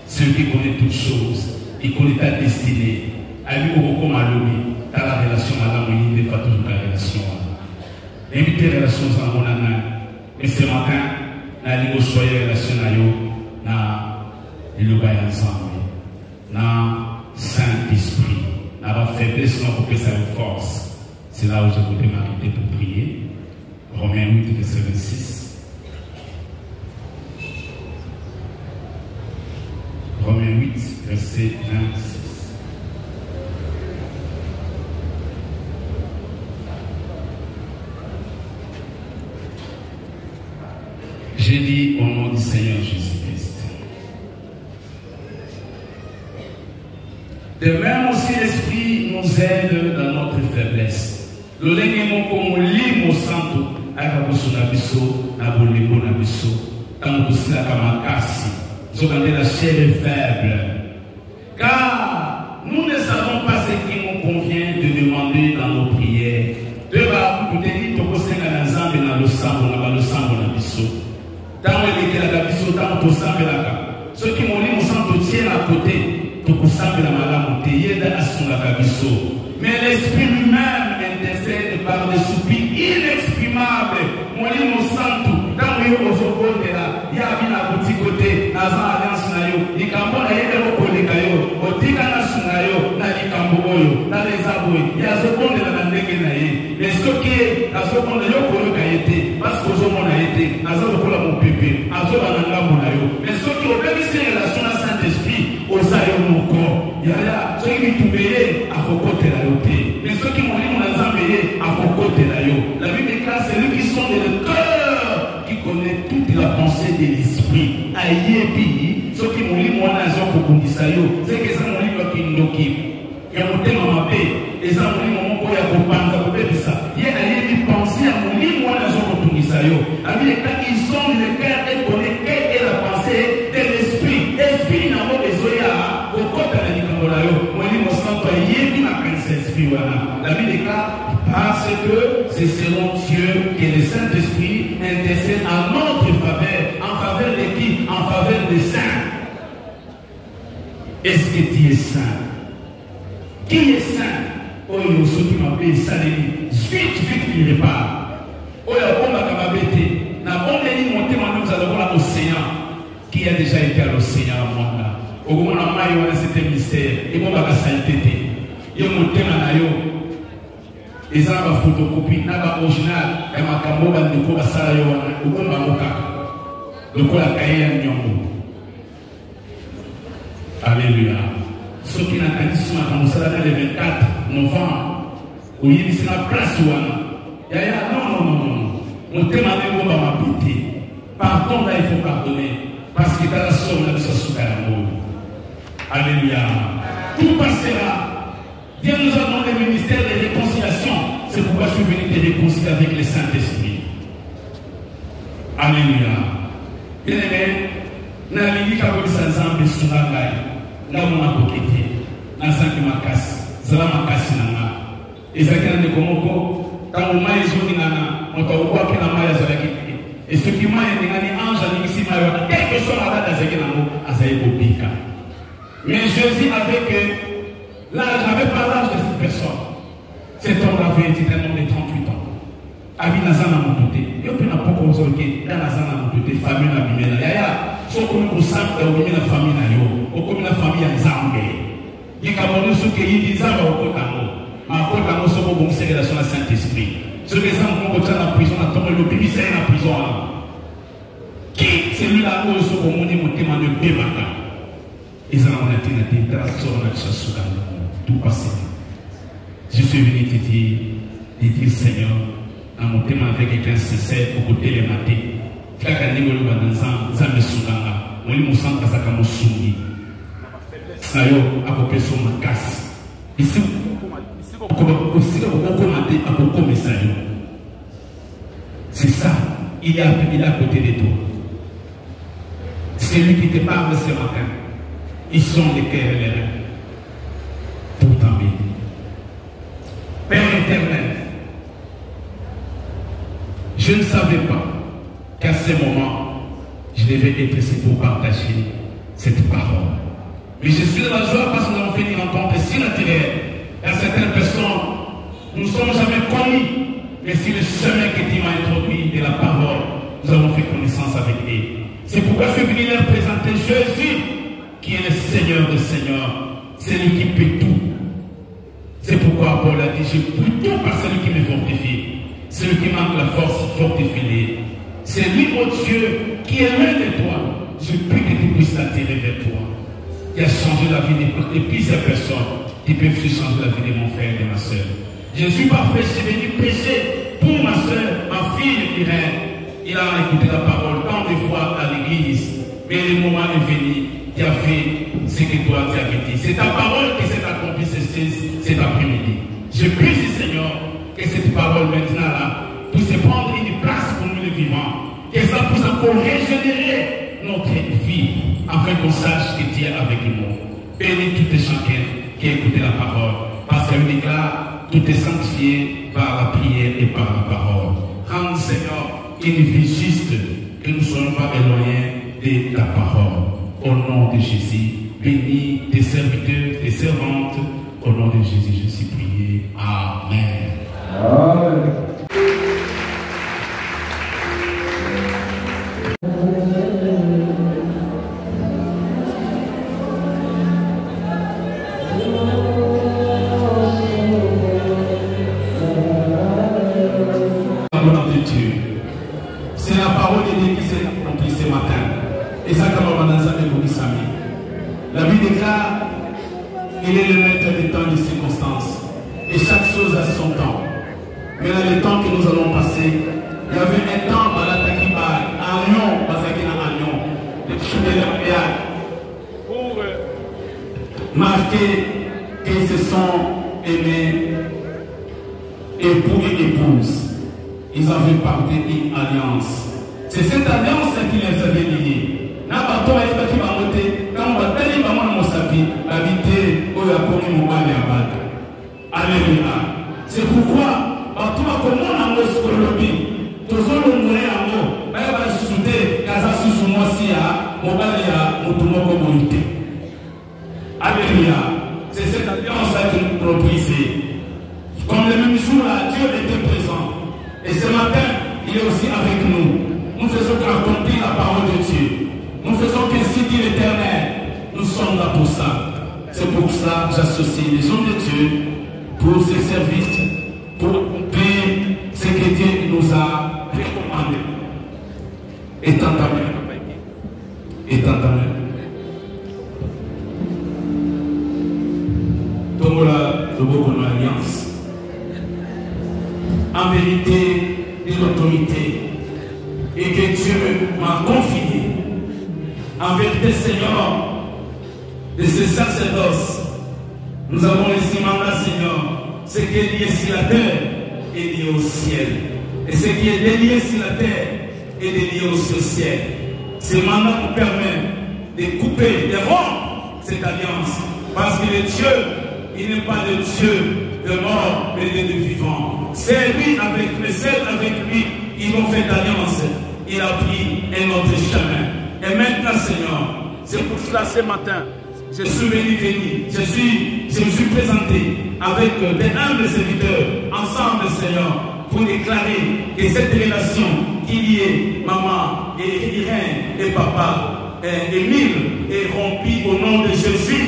Celui qui connaît toutes choses, il connaît ta destinée. À lui, comme à lui, dans la relation à la moyenne, il n'est pas toujours la relation. Invite les relations à mon âme. Mais ce matin, nous allons choisir les relations à nous ensemble. Dans Saint-Esprit. Dans la faiblesse, pour que ça vous force. C'est là où je voudrais m'arrêter pour prier. Romains 8, verset 26. Romains 8, verset 26. J'ai dit au nom du Seigneur Jésus-Christ. De même aussi l'Esprit nous aide dans notre faiblesse. Le lengemo comme limo santo. Akabusuna biso, na bolimbo na biso, tambusila kamakasi, zokande la chair est faible. Car nous ne savons pas ce qui nous convient de demander dans nos prières. Deba kuteli tokosenga na nzambe na losambo na biso. Tango elekela biso tango tosambelaka. Ceux qui molimo santo tient à côté, tokosambela malamu te yeda asunga biso. Mais l'Esprit lui-même intercède par des soupirs inexprimables. Molimo santo, dans le Ozogon de la Yabina Bouticote, Naza Alliance Nayo, Nikambo na Yede Okolekayo, Otika Nasunayo, Nanikamboyo, Nanezaboy, Yazogon de la Nandege Naye. Mais ce qui est, Nazogon de Yokolo Kayete, parce que Ozomon a été, Nazokola mon pépé, Azoba Nangambo Nayo. Mais ce qui ont même ces relations à Saint-Esprit, Osayo Moko, Yaya, ceux qui m'ont payé, à Kokote la Yoté. Mais ceux qui m'ont dit, mon Azambé, à Kokote la Yo. La Bible déclare, c'est lui qui sont dans le cœur, qui connaît toute la pensée de l'esprit. Aïebi, ceux qui m'ont dit, mon Azon Kokundisayo, c'est que ça m'ont dit, qui nous a monté ma paix, et ça m'ont dit, mon Koya Kopanza, Kopebisa. Il y a aïebi pensée à mon lit, mon Azon Kokundisayo. Avec ils sont dans le cœur et connaissent quelle est la pensée de l'esprit. L'esprit n'a pas besoin de Kokota la Nikambolayo. Moi, je me sens pas yébi ma princesse. La Bible déclare parce que c'est selon Dieu que le Saint-Esprit intercède en notre faveur. En faveur de qui? En faveur des saints. Est-ce que tu es saint? Qui est saint? Oh, il y a ceux qui m'appellent Salémi. Vite, il répare. Oh, il y a un homme qui m'a bêté. N'a pas monté maintenant, nous allons voir l'océan. Qui a déjà été à l'océan à moi là? Au moment où c'était mystère. Et bon, bah, ça a été. Il y a monté maintenant. ils ont la photocopie, la original, et ma caméra de quoi ça y est, ou quoi ma moka, le quoi la cahier nyongo. Alléluia. Ce qui n'a pas dit ce matin, nous sommes le 24 novembre, où il y a une place où non. On te m'a dit ma beauté. Pardon, là il faut pardonner, parce que dans la somme, là, ça sous l'amour. Alléluia. Tout passera. Dieu nous a donné le ministère de réconciliation. C'est pourquoi je suis venu te réconcilier avec le Saint-Esprit. Alléluia. Bien-aimé, nous avons dit que nous avons dit que nous avons dit que nous avons dit que nous avons dit que nous avons dit et ce qui m'a dit, quel que soit la date de mais Jésus avait que l'âge, n'avait pas l'âge de cette personne. Cet homme avait été un homme de 38 ans. Abi Nazana Moutouté. Il y a pas beaucoup de gens qui ont Nazana Moutouté, famille na bimena. Yaya, so comme nous sommes dans la famille na yo, ou comme la famille en Zambé. Il y a comme nous ceux qui disent Zamba au Kotamo. Ma Kotamo so bon c'est la Saint-Esprit. Ceux qui sont en prison, à tomber le bébé c'est en prison. Qui c'est lui là où so bon moni motema de bébaka. Ils ont été tout passé. Je suis venu te dire Seigneur, en mon thème avec quelqu'un sincère, au côté des matés. Quand on est dans un zame soulanga, on lui montre que ça comme souli. Ça y est, à côté sur ma casse. Ici, on commenter à beaucoup de messages. C'est ça, il est à côté de toi. C'est lui qui te parle ce matin. Ils sont les cœurs et les reins. Tout en vie. Père éternel, je ne savais pas qu'à ce moment, je devais être ici pour partager cette parole. Mais je suis de la joie parce que nous avons fait une rencontre si naturelle. Il y a certaines personnes, nous ne sommes jamais connus, mais c'est le chemin que tu m'as introduit de la parole. Nous avons fait connaissance avec eux. C'est pourquoi je suis venu leur présenter Jésus, qui est le Seigneur des Seigneurs, c'est lui qui peut tout. C'est pourquoi Paul a dit, je peux tout par celui qui me fortifie. Celui qui manque la force, fortifie-les. C'est lui, mon Dieu, qui est loin de toi. Je prie que tu puisses l'attirer vers toi. Qui a changé la vie de plusieurs personnes qui peuvent changer la vie de mon frère et de ma soeur. Je suis parfait, je suis venu prêcher pour ma soeur, ma fille Irène. Il a écouté la parole tant de fois à l'église, mais le moment est venu. Tu as fait ce que toi tu avais dit. C'est ta parole qui s'est accomplie cet après-midi. Je prie, Seigneur, que cette parole maintenant là puisse prendre une place pour nous les vivants. Que ça puisse encore régénérer notre vie afin qu'on sache que tu es avec nous. Bénis tout et chacun qui a écouté la parole. Parce qu'elle déclare, tout est sanctifié par la prière et par la parole. Rends, Seigneur, une vie juste, que nous ne soyons pas éloignés de ta parole. Au nom de Jésus, bénis tes serviteurs, tes servantes. Au nom de Jésus, je suis prié. Amen. Amen. C'est la parole de Dieu qui s'est accomplie ce matin. Et ça, comme on a dit, la Bible déclare, il est le maître des temps et des circonstances. Et chaque chose a son temps. Mais dans le temps que nous allons passer, il y avait un temps dans la Takiba, à Lyon, à Lyon, pour marquer qu'ils se sont aimés, époux et épouses. Ils avaient parlé d'une alliance. C'est cette alliance qui les avait liés. Quand on va tenir maman dans sa vie, la vie où il a connu mon mari à Bad. Alléluia. C'est pourquoi, quand on va commencer à se lobby, tout le monde est en haut. Il va se souder, Kaza sous moi si mon mari a mon communauté. Alléluia. C'est cette alliance qui nous propose. Comme le même jour là, Dieu était présent. Et ce matin, il est aussi avec nous. Nous faisons qu'accomplir la parole de Dieu. Nous faisons qu'ainsi dit l'Éternel. Nous sommes là pour ça. C'est pour ça que j'associe les hommes de Dieu pour ce service pour accomplir ce que Dieu nous a recommandé. Et tant ta main. Et tant ta main. Tomola de Bokono Alliance. En vérité et l'autorité, et que Dieu m'a confié. En vérité, Seigneur, de ce sacerdoce, nous avons laissé mandat, Seigneur, ce qui est lié sur la terre est lié au ciel. Et ce qui est délié sur la terre est délié au ciel. Ce mandat nous permet de couper, de rompre cette alliance. Parce que le Dieu, il n'est pas le Dieu de mort, mais de vivant. C'est lui avec le seul avec lui, ils ont fait alliance. Il a pris un autre chemin. Et maintenant, Seigneur, c'est pour cela ce matin, je suis venu, je me suis présenté avec des humbles serviteurs, ensemble, Seigneur, pour déclarer que cette relation qui est maman et Irène et papa et Émile est rompue au nom de Jésus.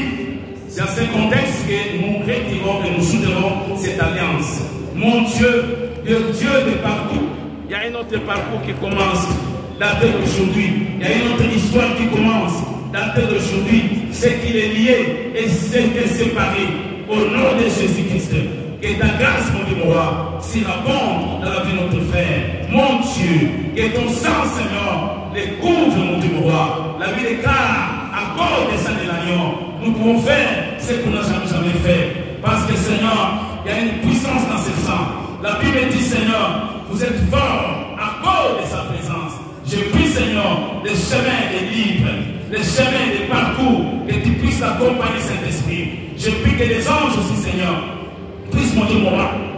C'est à ce contexte que nous retirons et nous soutenons cette alliance. Mon Dieu, le Dieu de partout, il y a un autre parcours qui commence la terre d'aujourd'hui. Il y a une autre histoire qui commence la terre d'aujourd'hui. Ce qui est lié et ce qui est séparé. Au nom de Jésus-Christ, que ta grâce, mon Dieu, s'y répande dans la vie de notre frère. Mon Dieu, que ton sang, Seigneur, les couvre, mon Dieu, la vie déclare à cause de ça de l'agneau. Nous pouvons faire ce qu'on n'a jamais fait. Parce que, Seigneur, il y a une puissance dans ce sang. La Bible dit, Seigneur, vous êtes fort à cause de sa présence. Je prie, Seigneur, les chemins des livres, les chemins des parcours, que tu puisses accompagner cet esprit. Je prie que les anges aussi, Seigneur, puissent, mon Dieu,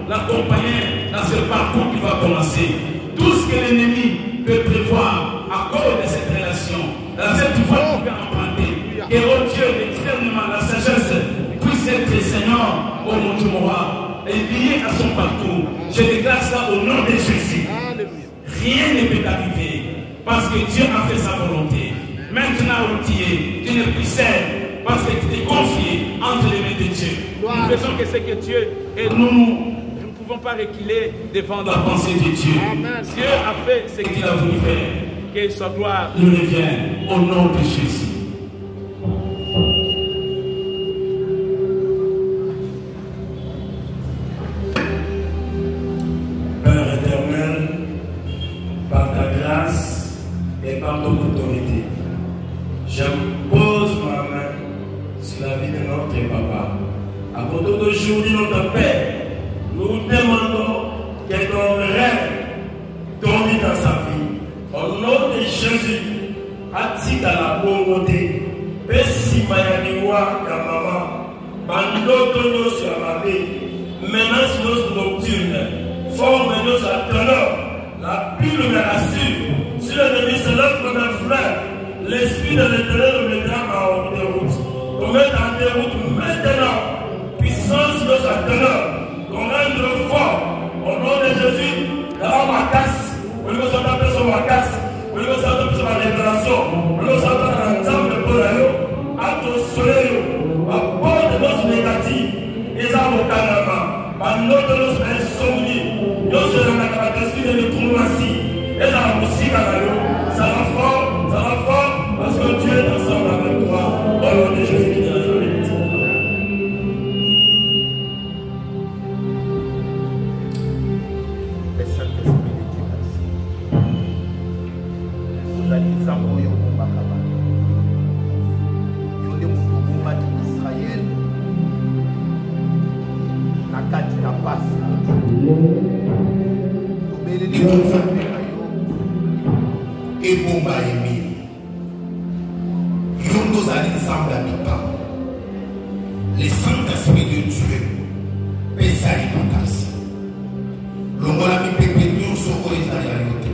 l'accompagner dans ce parcours qui va commencer. Tout ce que l'ennemi peut prévoir à cause de cette relation, dans cette voie qu'il va emprunter, et oh Dieu, le discernement, la sagesse, puisse être, Seigneur, oh mon Dieu, et lié à son parcours. Je déclare ça au nom de Jésus. Rien ne peut arriver parce que Dieu a fait sa volonté. Maintenant, où tu es, tu n'es plus seul parce que tu t'es confié entre les mains de Dieu. Nous faisons que c'est que Dieu et nous ne pouvons pas reculer devant la pensée de Dieu. Dieu a fait ce qu'il a voulu faire. Que sa gloire nous revienne au nom de Jésus. Père éternel, par ta grâce et par ton autorité, je pose ma main sur la vie de notre papa. À partir d'aujourd'hui, notre Père, nous demandons que ton règne domine dans sa vie. Au nom de Jésus, atika la bongote, pesi mayaniwa ya maman, bandoto nyos ya mabe, menace nos nocturnes, forme nos attendants, la pile me rassure, si l'ennemi se lève comme un frère, l'esprit de l'éternel nous mettra en déroute. Nous mettre en déroute maintenant, puissance nos attendants, nous rendre fort, au nom de Jésus, dans ma casse. Nous nous entendons sur ma casse, nous nous entendons sur ma révélation, nous nous entendons ensemble pour nous, à ton soleil, à bord de nos négatifs, les avocats, à notre insomnie, nous sommes dans la capacité de nous trouver assis, et dans la musique à l'eau, ça va fort, parce que Dieu est ensemble avec toi, au nom de Jésus de Nazareth. Et Bomba Émile, nous allons ensemble à mi-temps. Les Saint-Esprit de Dieu, Pessali Patas. Longola mi pepe nyonso o ezali ayote.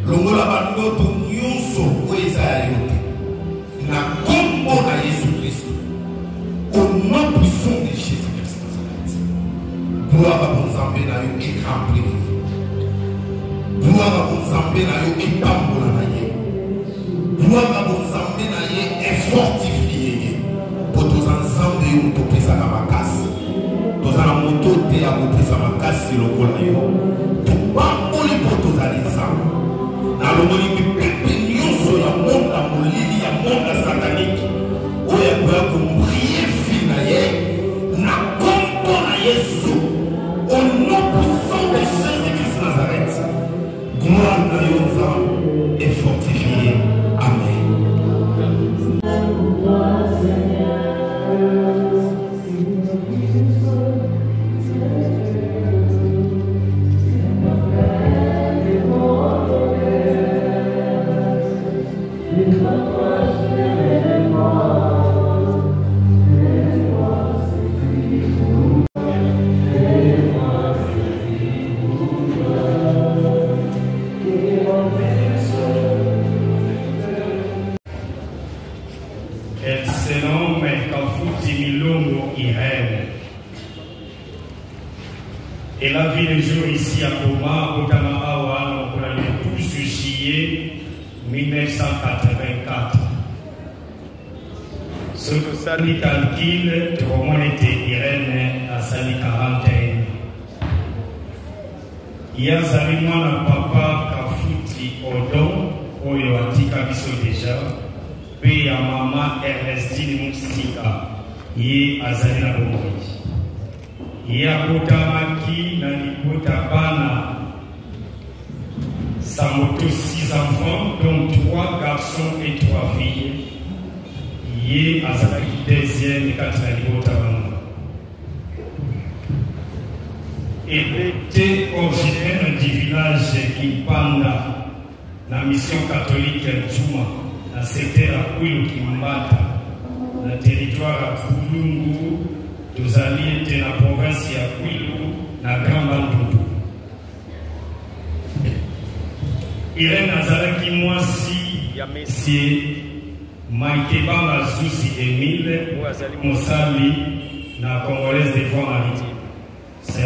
Longola bandoto nyonso o ezali ayote. Na kombo na Yesu Christ. Au nom puissant de Jésus-Christ Nazareth. Gloire à bon Zambé na yo et rempli. Gloire à bon Zambé na yo et pambola na ye. Gloire à bon Zambé na ye et fortifié. Pour tous ensemble yo to pesa na makasi. Tous en moto te a ko pesa makasi. lokola yo topamboli mpo tozali nzambe naloboli mipepe nyonso ya monde molili ya monde satanike oyo akoya komrie fi na ye na kombo na yesu au nom puissant de Jésus-Christ Nazareth gloire na yo nzambe et fortifié. Amen. Excellent Kafuti Milongo Irène. Elle a vu le jour ici à Goma, au Tamaawa, le 12 juillet 1984. Ce que ça dit calcul, tout le monde était Irène à sa quarantaine. Hier, j'avais moi papa Kafuti Odon, Oyo Atika Biso déjà. Pe ya mama Ernestine Musika ye azali na bomoi ye abotamaki na libota bana Samoto 6 enfants dont 3 garçons et 3 filles ye azalaki deuxième kati na libota bana. Elle était originaire du village Kimpanda na mission catholique Juma na secteur à Kwilu Kimbata, na territoire à Kulungu, tozali était la province ya Kwilu na Grand Bandundu. Irène azalaki mwasi ya Monsieur Maïkebanga Zusi Emile Mosali na Congolaise des Voies Maritimes 7.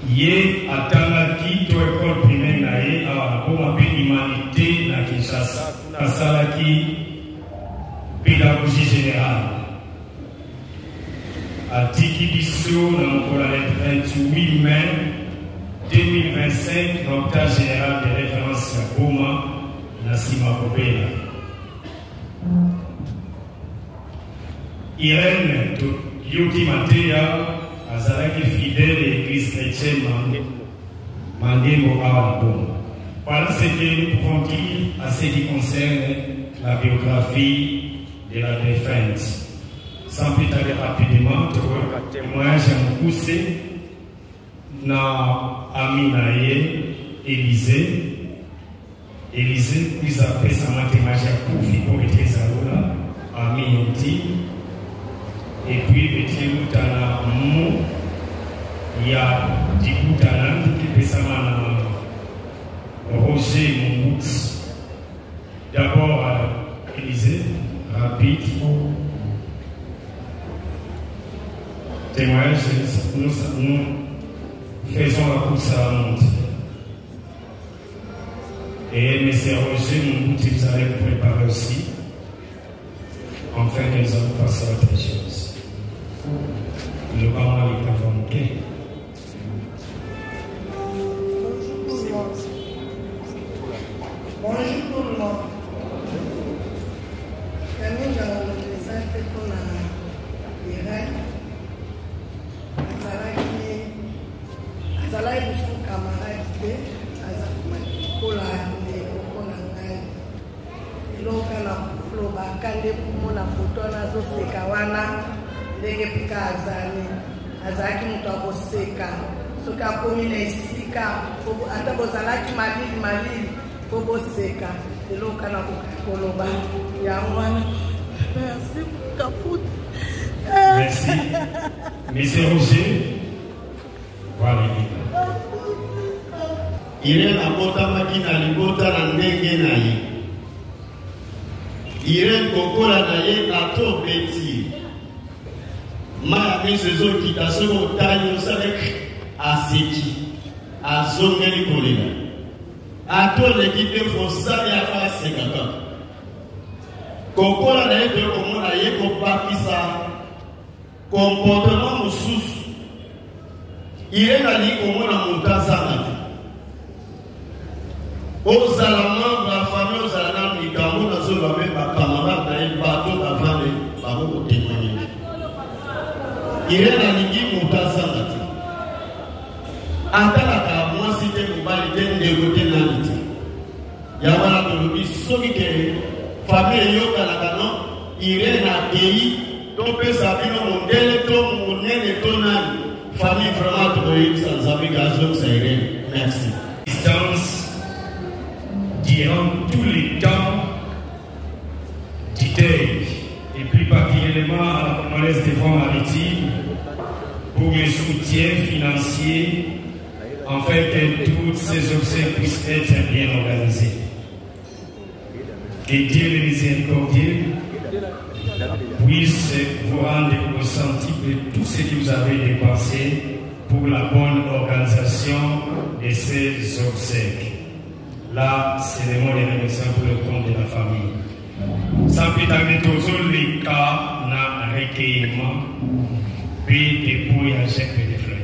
Ye atangaki to école primaire na ye a boma pe humanité na Kinshasa asalaki pédagogie générale atiki biso na mokolo le 28 mai 2025 docteur général de référence ya Goma na nsima kobela. Irène yoki mateya azalaki fidèle à l'église chrétienne Mandembo à Goma. Voilà ce que nous pouvons dire à ce qui concerne la biographie de la défunte. Sans plus tarder rapidement, le témoignage à Moussé, na Aminaye, Élisée, puis après ça m'a témoignage à Koufi pour être Zaroula, Aminoti, et puis petit Moutana Mou, il y a du Moutana qui peut s'amener Roger Moumout. D'abord, Élisée, rapide. Témoignage, nous faisons la course à la montre. Et M. Roger Moumout, vous allez vous préparer aussi, afin que nous allons passer à autre chose. Le parent est invoqué. Bonjour tout le monde. Nous allons présenter pour la Irène. Azalaki biso camarade te pour la ngai. Eloko na loba kande kumona foto nazoseka wana ndenge pika azalaki moto akoseka soki akomi na esika ata bozalaki malili po boseka eloko na koloba yango wana. Merci Kafuti. Merci. Monsieur Roger. Voilà. Irène abotamaki na libota na ndenge na ye. Irène kokola na ye ato beti. Ma miso ezokita soki otali osalaki aseki azongeli kolela. Ato leki te fosali afa aseka kaka. Kokola na ye tokomona ye kobakisa comportement mosusu Il est allé au monde à Moutazana. Aux alamans, la famille, aux alamans, les gamins, les autres, les camarades, les bateaux, avant les bateaux témoigner. Il est allé Moutazana. Attends, moi, si tu es mobile, tu es dégoûté dans l'idée. Il y a un peu de famille, il est accueilli. Donc, ça vient au modèle, au modèle, famille vraiment trouvé sans application, ça irait. Merci. Distance durant tous les temps du deuil et plus particulièrement à la Congolaise des Fonds maritimes pour le soutien financier afin que toutes ces obsèques puissent être bien organisées. Que Dieu le miséricordieux puisse vous rendre ressenti de tout ce que vous avez dépensé pour la bonne organisation de ces obsèques. Là, c'est le mot de remerciement pour le compte de la famille. Sans plus tarder, toujours les cas n'a recueillement, puis dépouille à chaque des frères.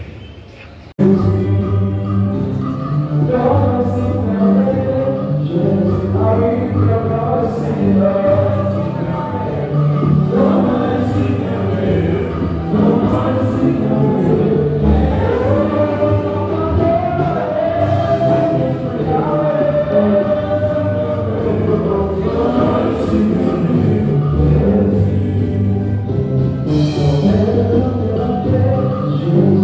You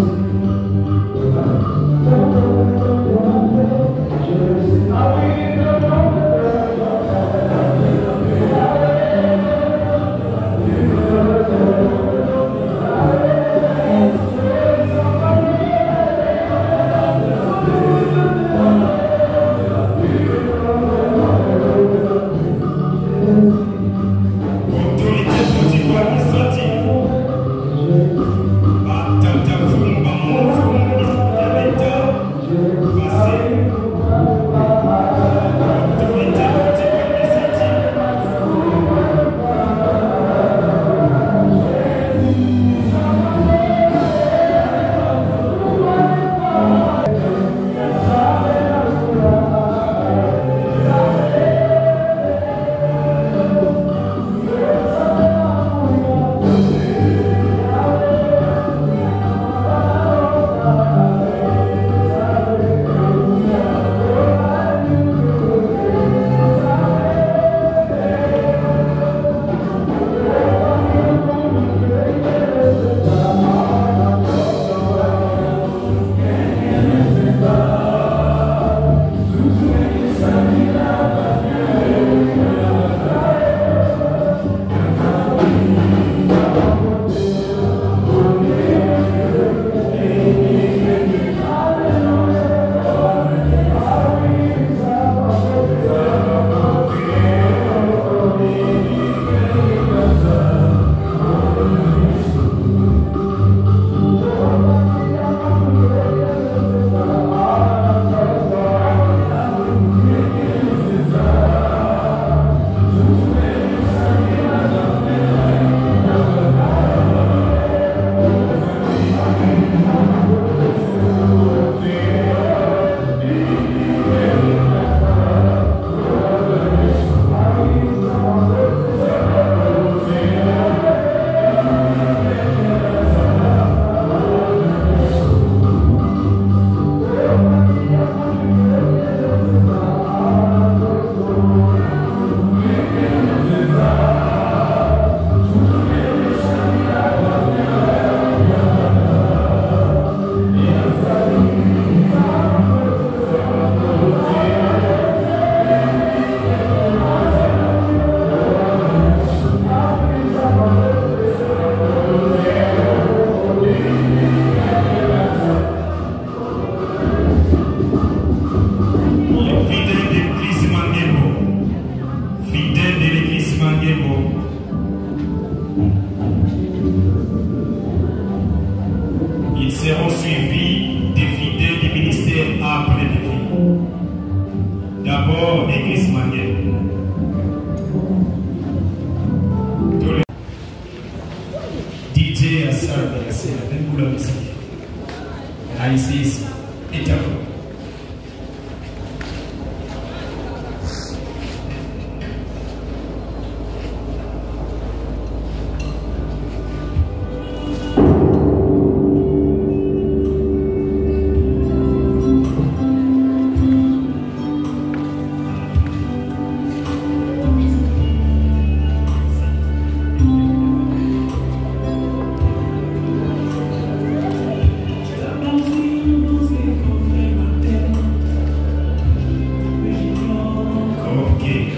Écoutez.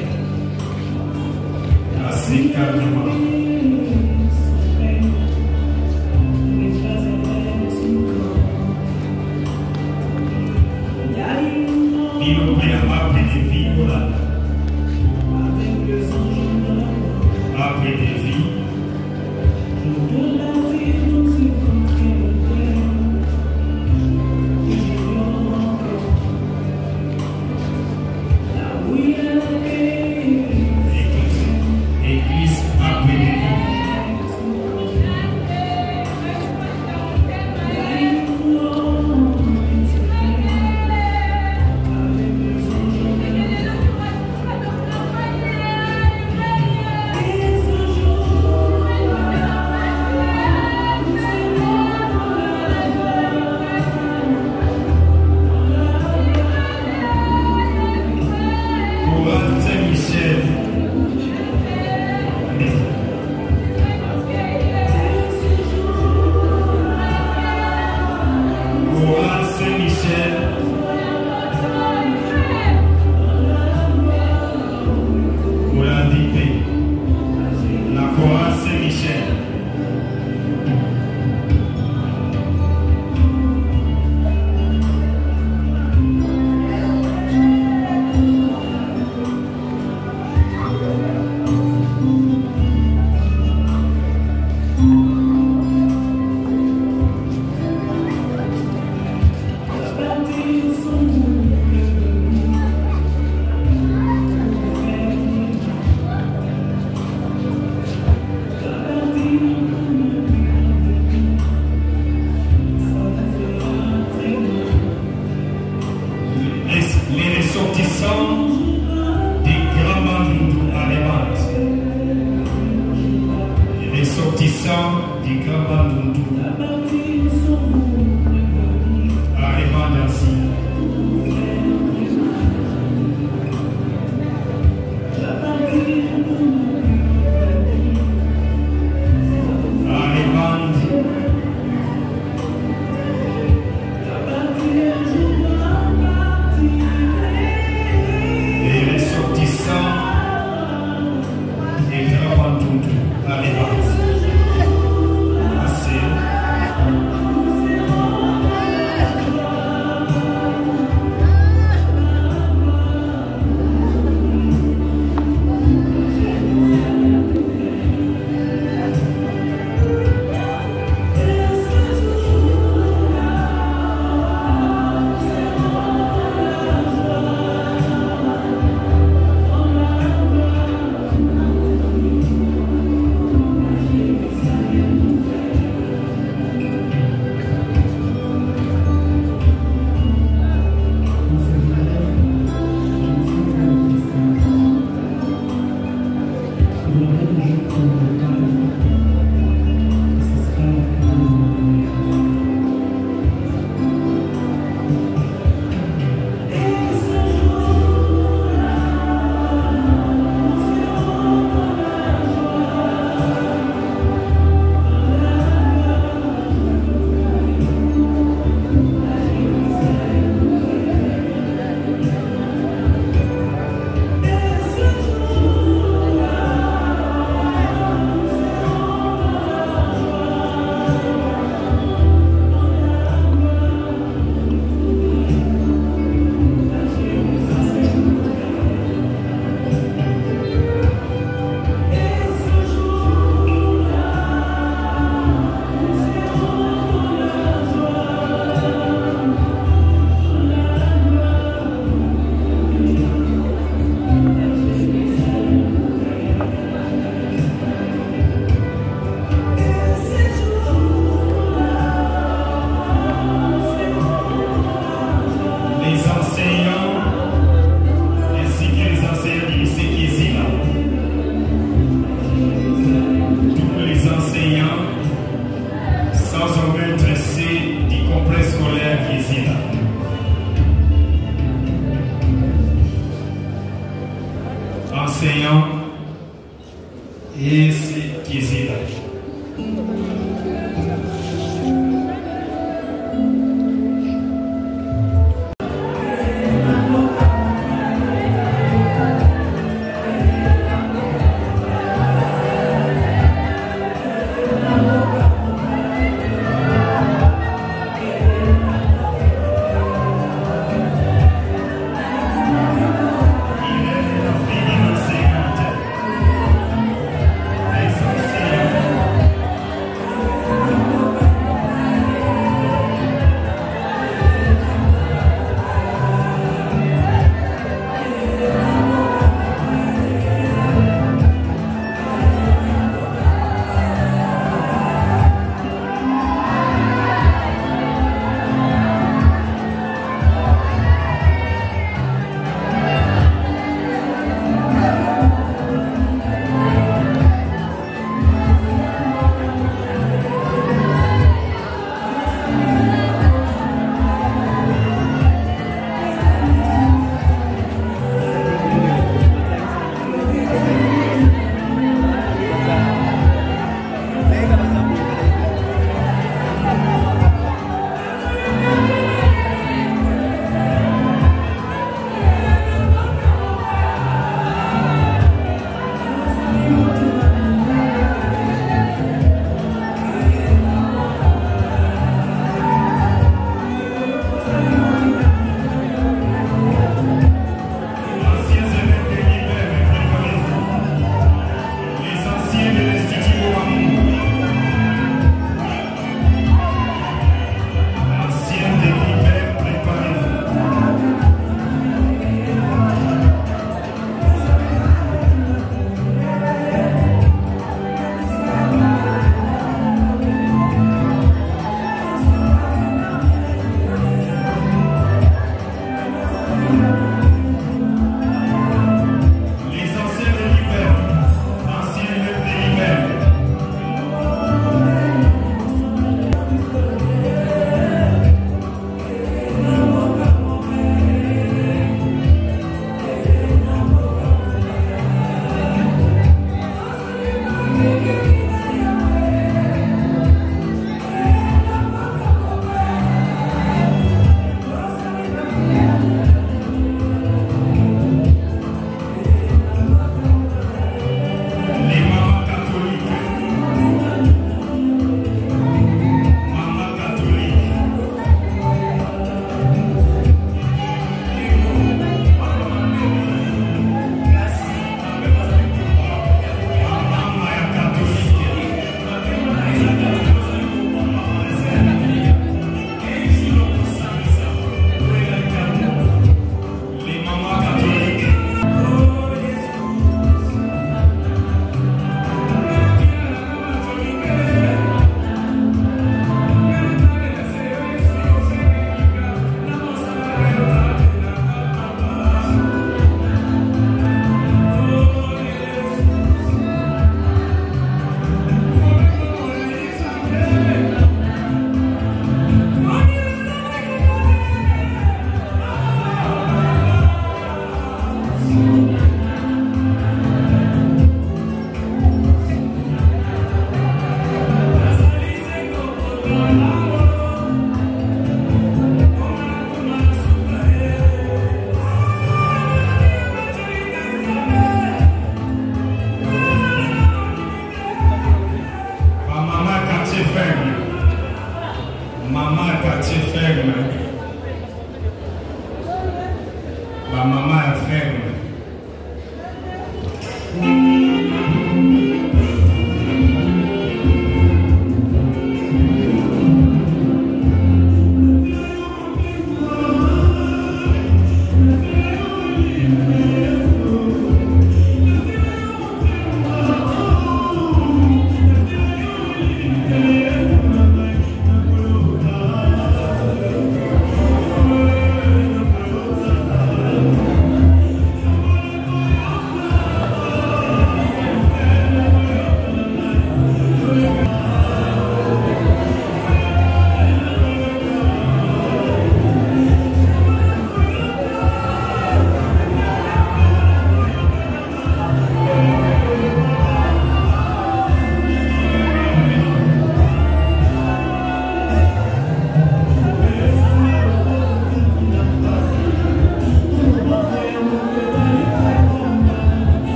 Assez calmement. Vino après des vies, voilà. Après des vies. Église après des vies. Les ressortissants des grands bandits à Rebat. Les ressortissants des grands bandits à Rebat ainsi. Enseignants et c'est qui est là.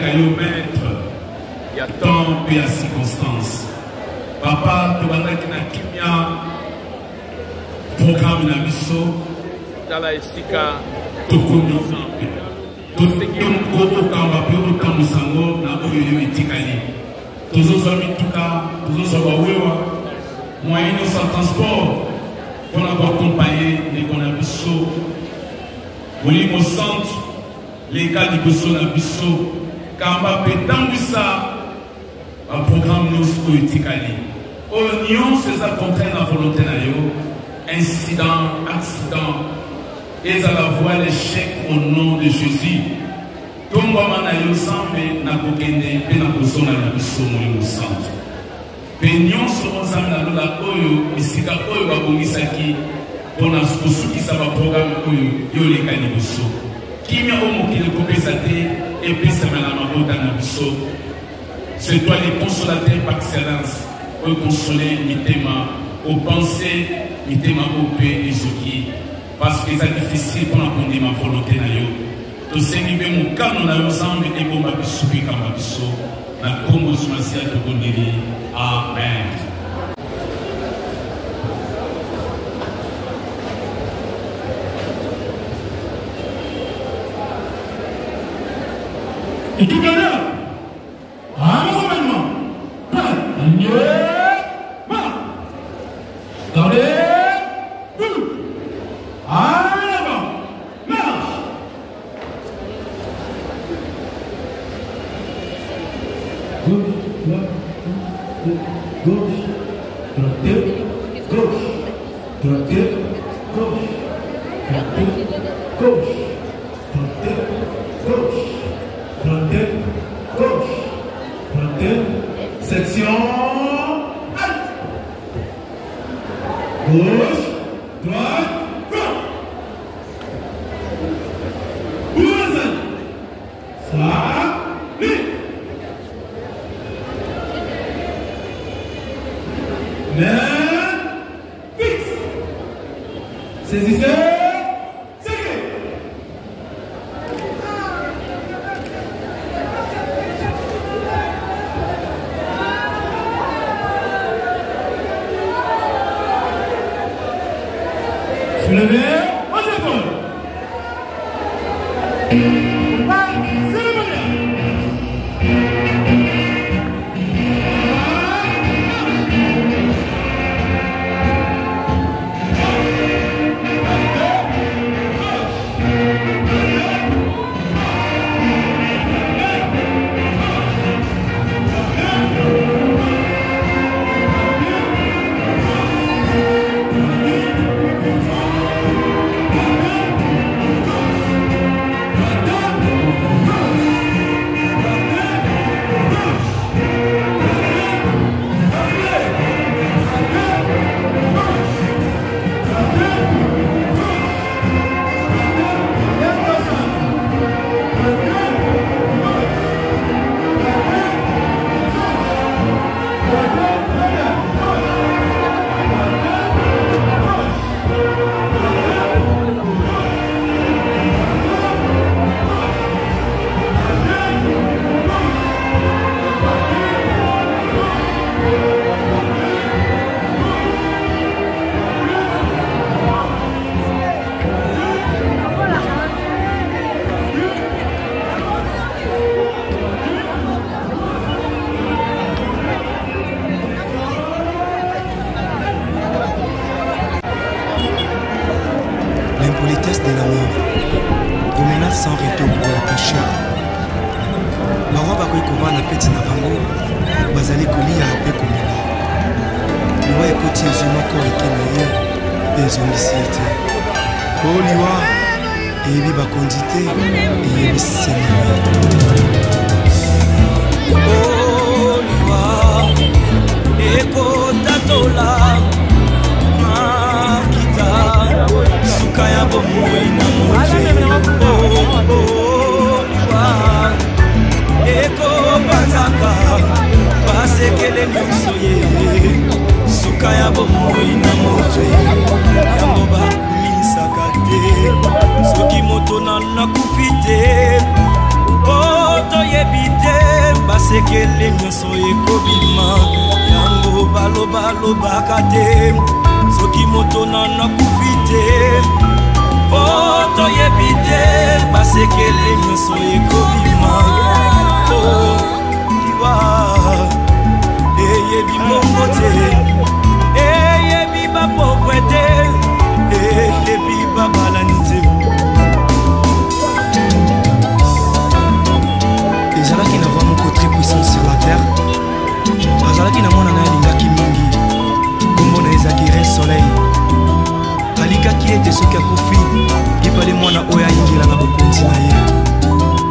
Kayo maître, il y a temps et il y a circonstances. Papa, tu vas dire qu'il y a kimia programme na biso. Dans la esika. Tokomi. Tokomi kamba pe otamu sango na oyo etikali. Tozoza mituka, tozoza bawewa. Moyens sans transport pour accompagner les Konabiso. Au niveau centre, les cas du Bosso Nabiso, Kamba Pétambissa, un programme nous etikali. Oignon, c'est ça contraint la volonté nayo, incident, accident, et à la voie l'échec au nom de Jésus. Tomba manayo sambe na kokende pe na kozona na biso au centre. Peignon sur ensemble na lola oyo isika oyo babongisaki pona kosukisa ba programme oyo yo lekani biso. Kimia omokile kopesa te epesa na mabota na biso. C'est toi le consolateur par excellence. Oyo consoler mitema au penser mitema ope ezoki parce que c'est difficile pour la ma volonté na yo. To sengi be mo kano na yo zambe e bomba biso kama biso na kombo sumasia to kondeli. Amen. Et tout à l'heure, à un gouvernement, gardez, à l'avant, marche. Gauche, droite, gauche, droite, gauche, droite, gauche, droite, gauche, droite, gauche, droite, section, gauche, droite, droite. Bourse, salut. Fixe. Saisissez. Serrez. Soulevez. On s'écoute. C'est le moyen. L'impolitesse de la mort, promenade sans retour pour le pécheur. Barwa bakoki kovanda na feti na bango bazali kolia mpe komela. Liwa ekoti ezwi moko eke na ye mpe ezongisi ye te. Po liwa eyebi bakondi te eyebisi na ye. Liwa ekotatola makita suka ya bomoi na mote. Liwa ekopataka basekele nyonso ye suka ya bomoi na moto yango bakumisaka te soki moto nakufi te toyebite basekele nyonso ekobima yango balobalobaka te soki moto nanakufi te toyebite basekele nyonso ekobima liwa eyebi mbongo te eyebi bapokwe te eyebi babalani te ezalaki na va moko très puissant sur la terre azalaki na mwana na alingaki mingi kombo na ezakire soleil alikaki ete soki akufi ifale mwana oyo ayingela na bokonzi na ye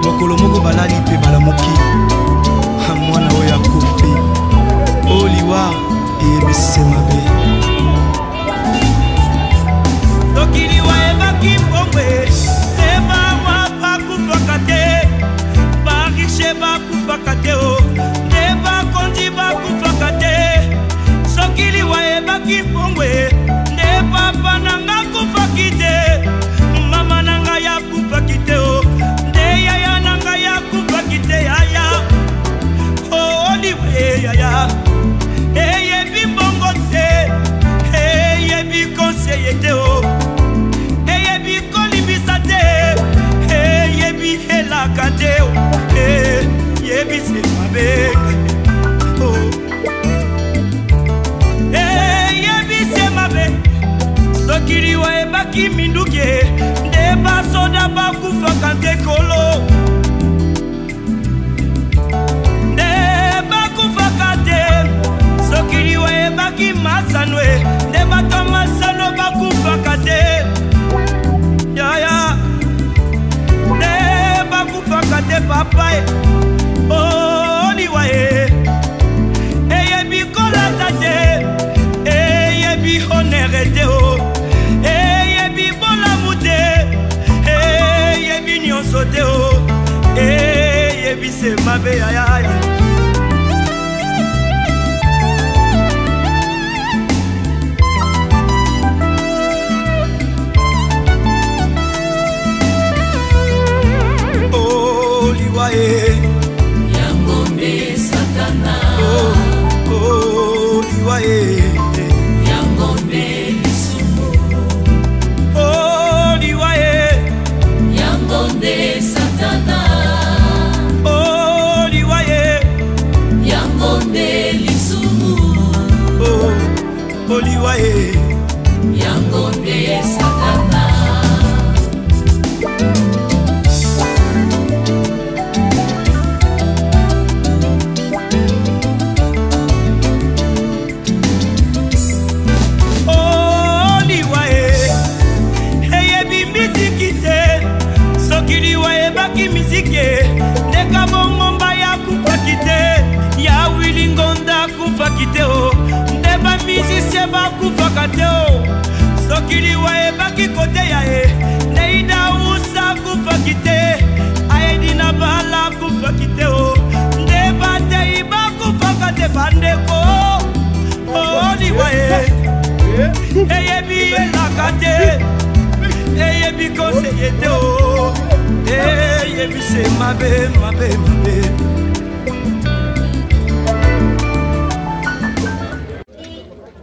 mokolo moko balali mpe balamuki mwana oyo akufi oliwa eyebisi mabe soki liwa ebaki mbongwe te bawa bakufaka te bariche bakufaka te nde bakonzi bakufaka te soki liwa ebaki mbongwe nde papa nanga kufaki te mama nanga yakufaki te nde yaya nanga yakufaki te yaya oliwe yaya eyebi mbongo te eyebi konseye te eyebi kolibisa te eyebi elaka te eyebi se mabe eyebi se mabe soki liwa ebaki minduke nde basoda bakufaka te kolo nde bakufaka te soki liwa ebaki masano nde bato masano bakufaka te yaya nde bakufaka te papa liwa eyebi kolata te eyebi honere te eyebi bolamu te eyebi nyonso te eyebi se mabe yayaya Yangombe Satana Yangombe Lisumu Yangombe Satana Yangombe Lisumu Yangombe Satana ndeka bongomba ya kupaki te ya wilingonda kupaki te nde bamisise bakufaka te soki liwa ebaki kote ya ye neida usa kupaki te aedi na bala kupaki te nde batei bakufaka te bandeko liwa eyebi elaka te eyebi konseye te eyebi se mabe mabe mabe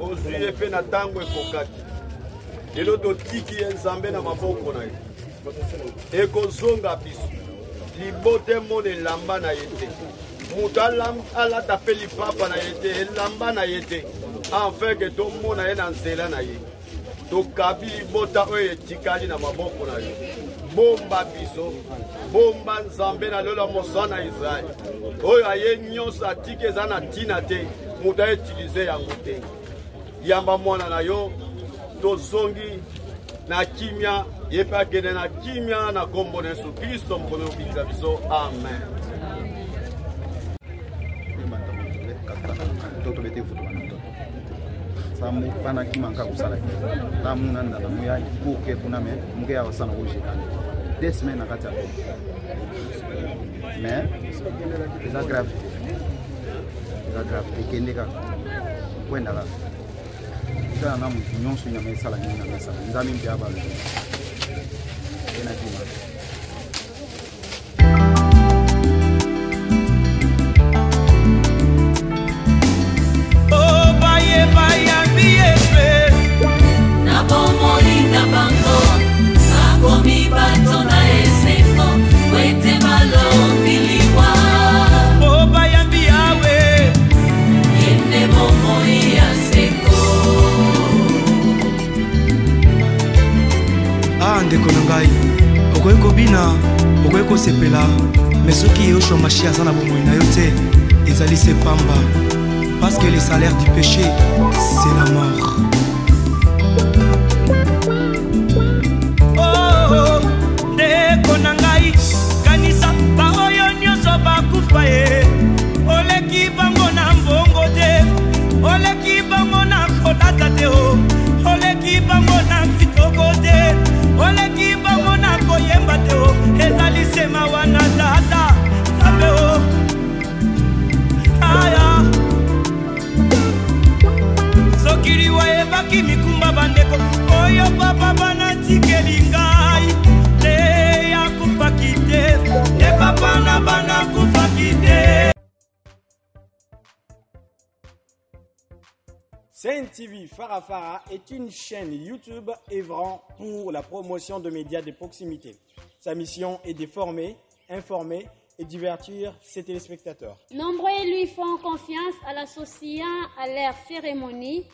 ozwi ye mpe na ntango ekokaki lelo totiki ye nzambe na maboko na ye ekozonga biso libote mona elamba na ye te moto alata mpe lipapa na ye te elamba na ye te enfin ke tomona ye na nzela na ye tokabi libota oyo etikali na maboko na ye bomba biso bomba nzambe na lelo mosana Israeli oyo aye nyonso atiki eza na ntina te moto aetilize yango te yamba mwana na yo tozongi na kimia ye mpe akende na kimia na kombo na Yesu Kristo mokomi obikisa biso amen. Samu pana kimanga kusala tamu nanda na muya kuke kuna me muge awasana ujikana 2 semaines nakati hapo mais eza grave ikendeka kwenda la sana na mtu nyonso ina mesala nyina mesala nzami mpi abalo ena kima Amina, okoki kosepela, mais soki yo chômage aza na bomoi na yo te, ezali se pamba. Parce que le salaire du péché, c'est la mort. Oh, ndeko na ngai, kanisa ba oyo nyonso bakufa ye. Oleki bango na mbongo te, oleki bango na kolata te o, oleki bango na kitoko te, oleki bango na koyemba te o, ezali sema wana tata sabe o. Aya sokiri wa ebaki mikumba bandeko, oyo papa banatikeli ngai, le ya kupaki te, le papa na bana kupaki te. Sen TV Farafara est une chaîne YouTube œuvrant pour la promotion de médias de proximité. Sa mission est de former, informer et divertir ses téléspectateurs. Nombreux lui font confiance à l'associant à leur cérémonie.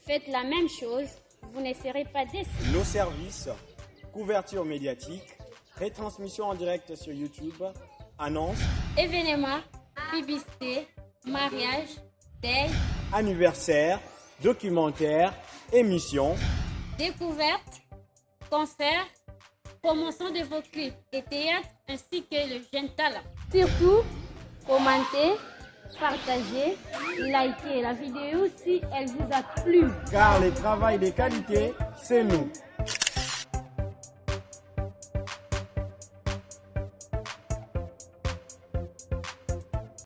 Faites la même chose, vous ne serez pas déçus. Nos services, couverture médiatique, retransmission en direct sur YouTube, annonces, événements, publicité, mariage, deuil, anniversaire, documentaires, émissions, découvertes, concerts, promotion de vos clips et théâtre ainsi que le jeune talent. Surtout, commentez, partagez, likez la vidéo si elle vous a plu. Car le travail de qualité, c'est nous.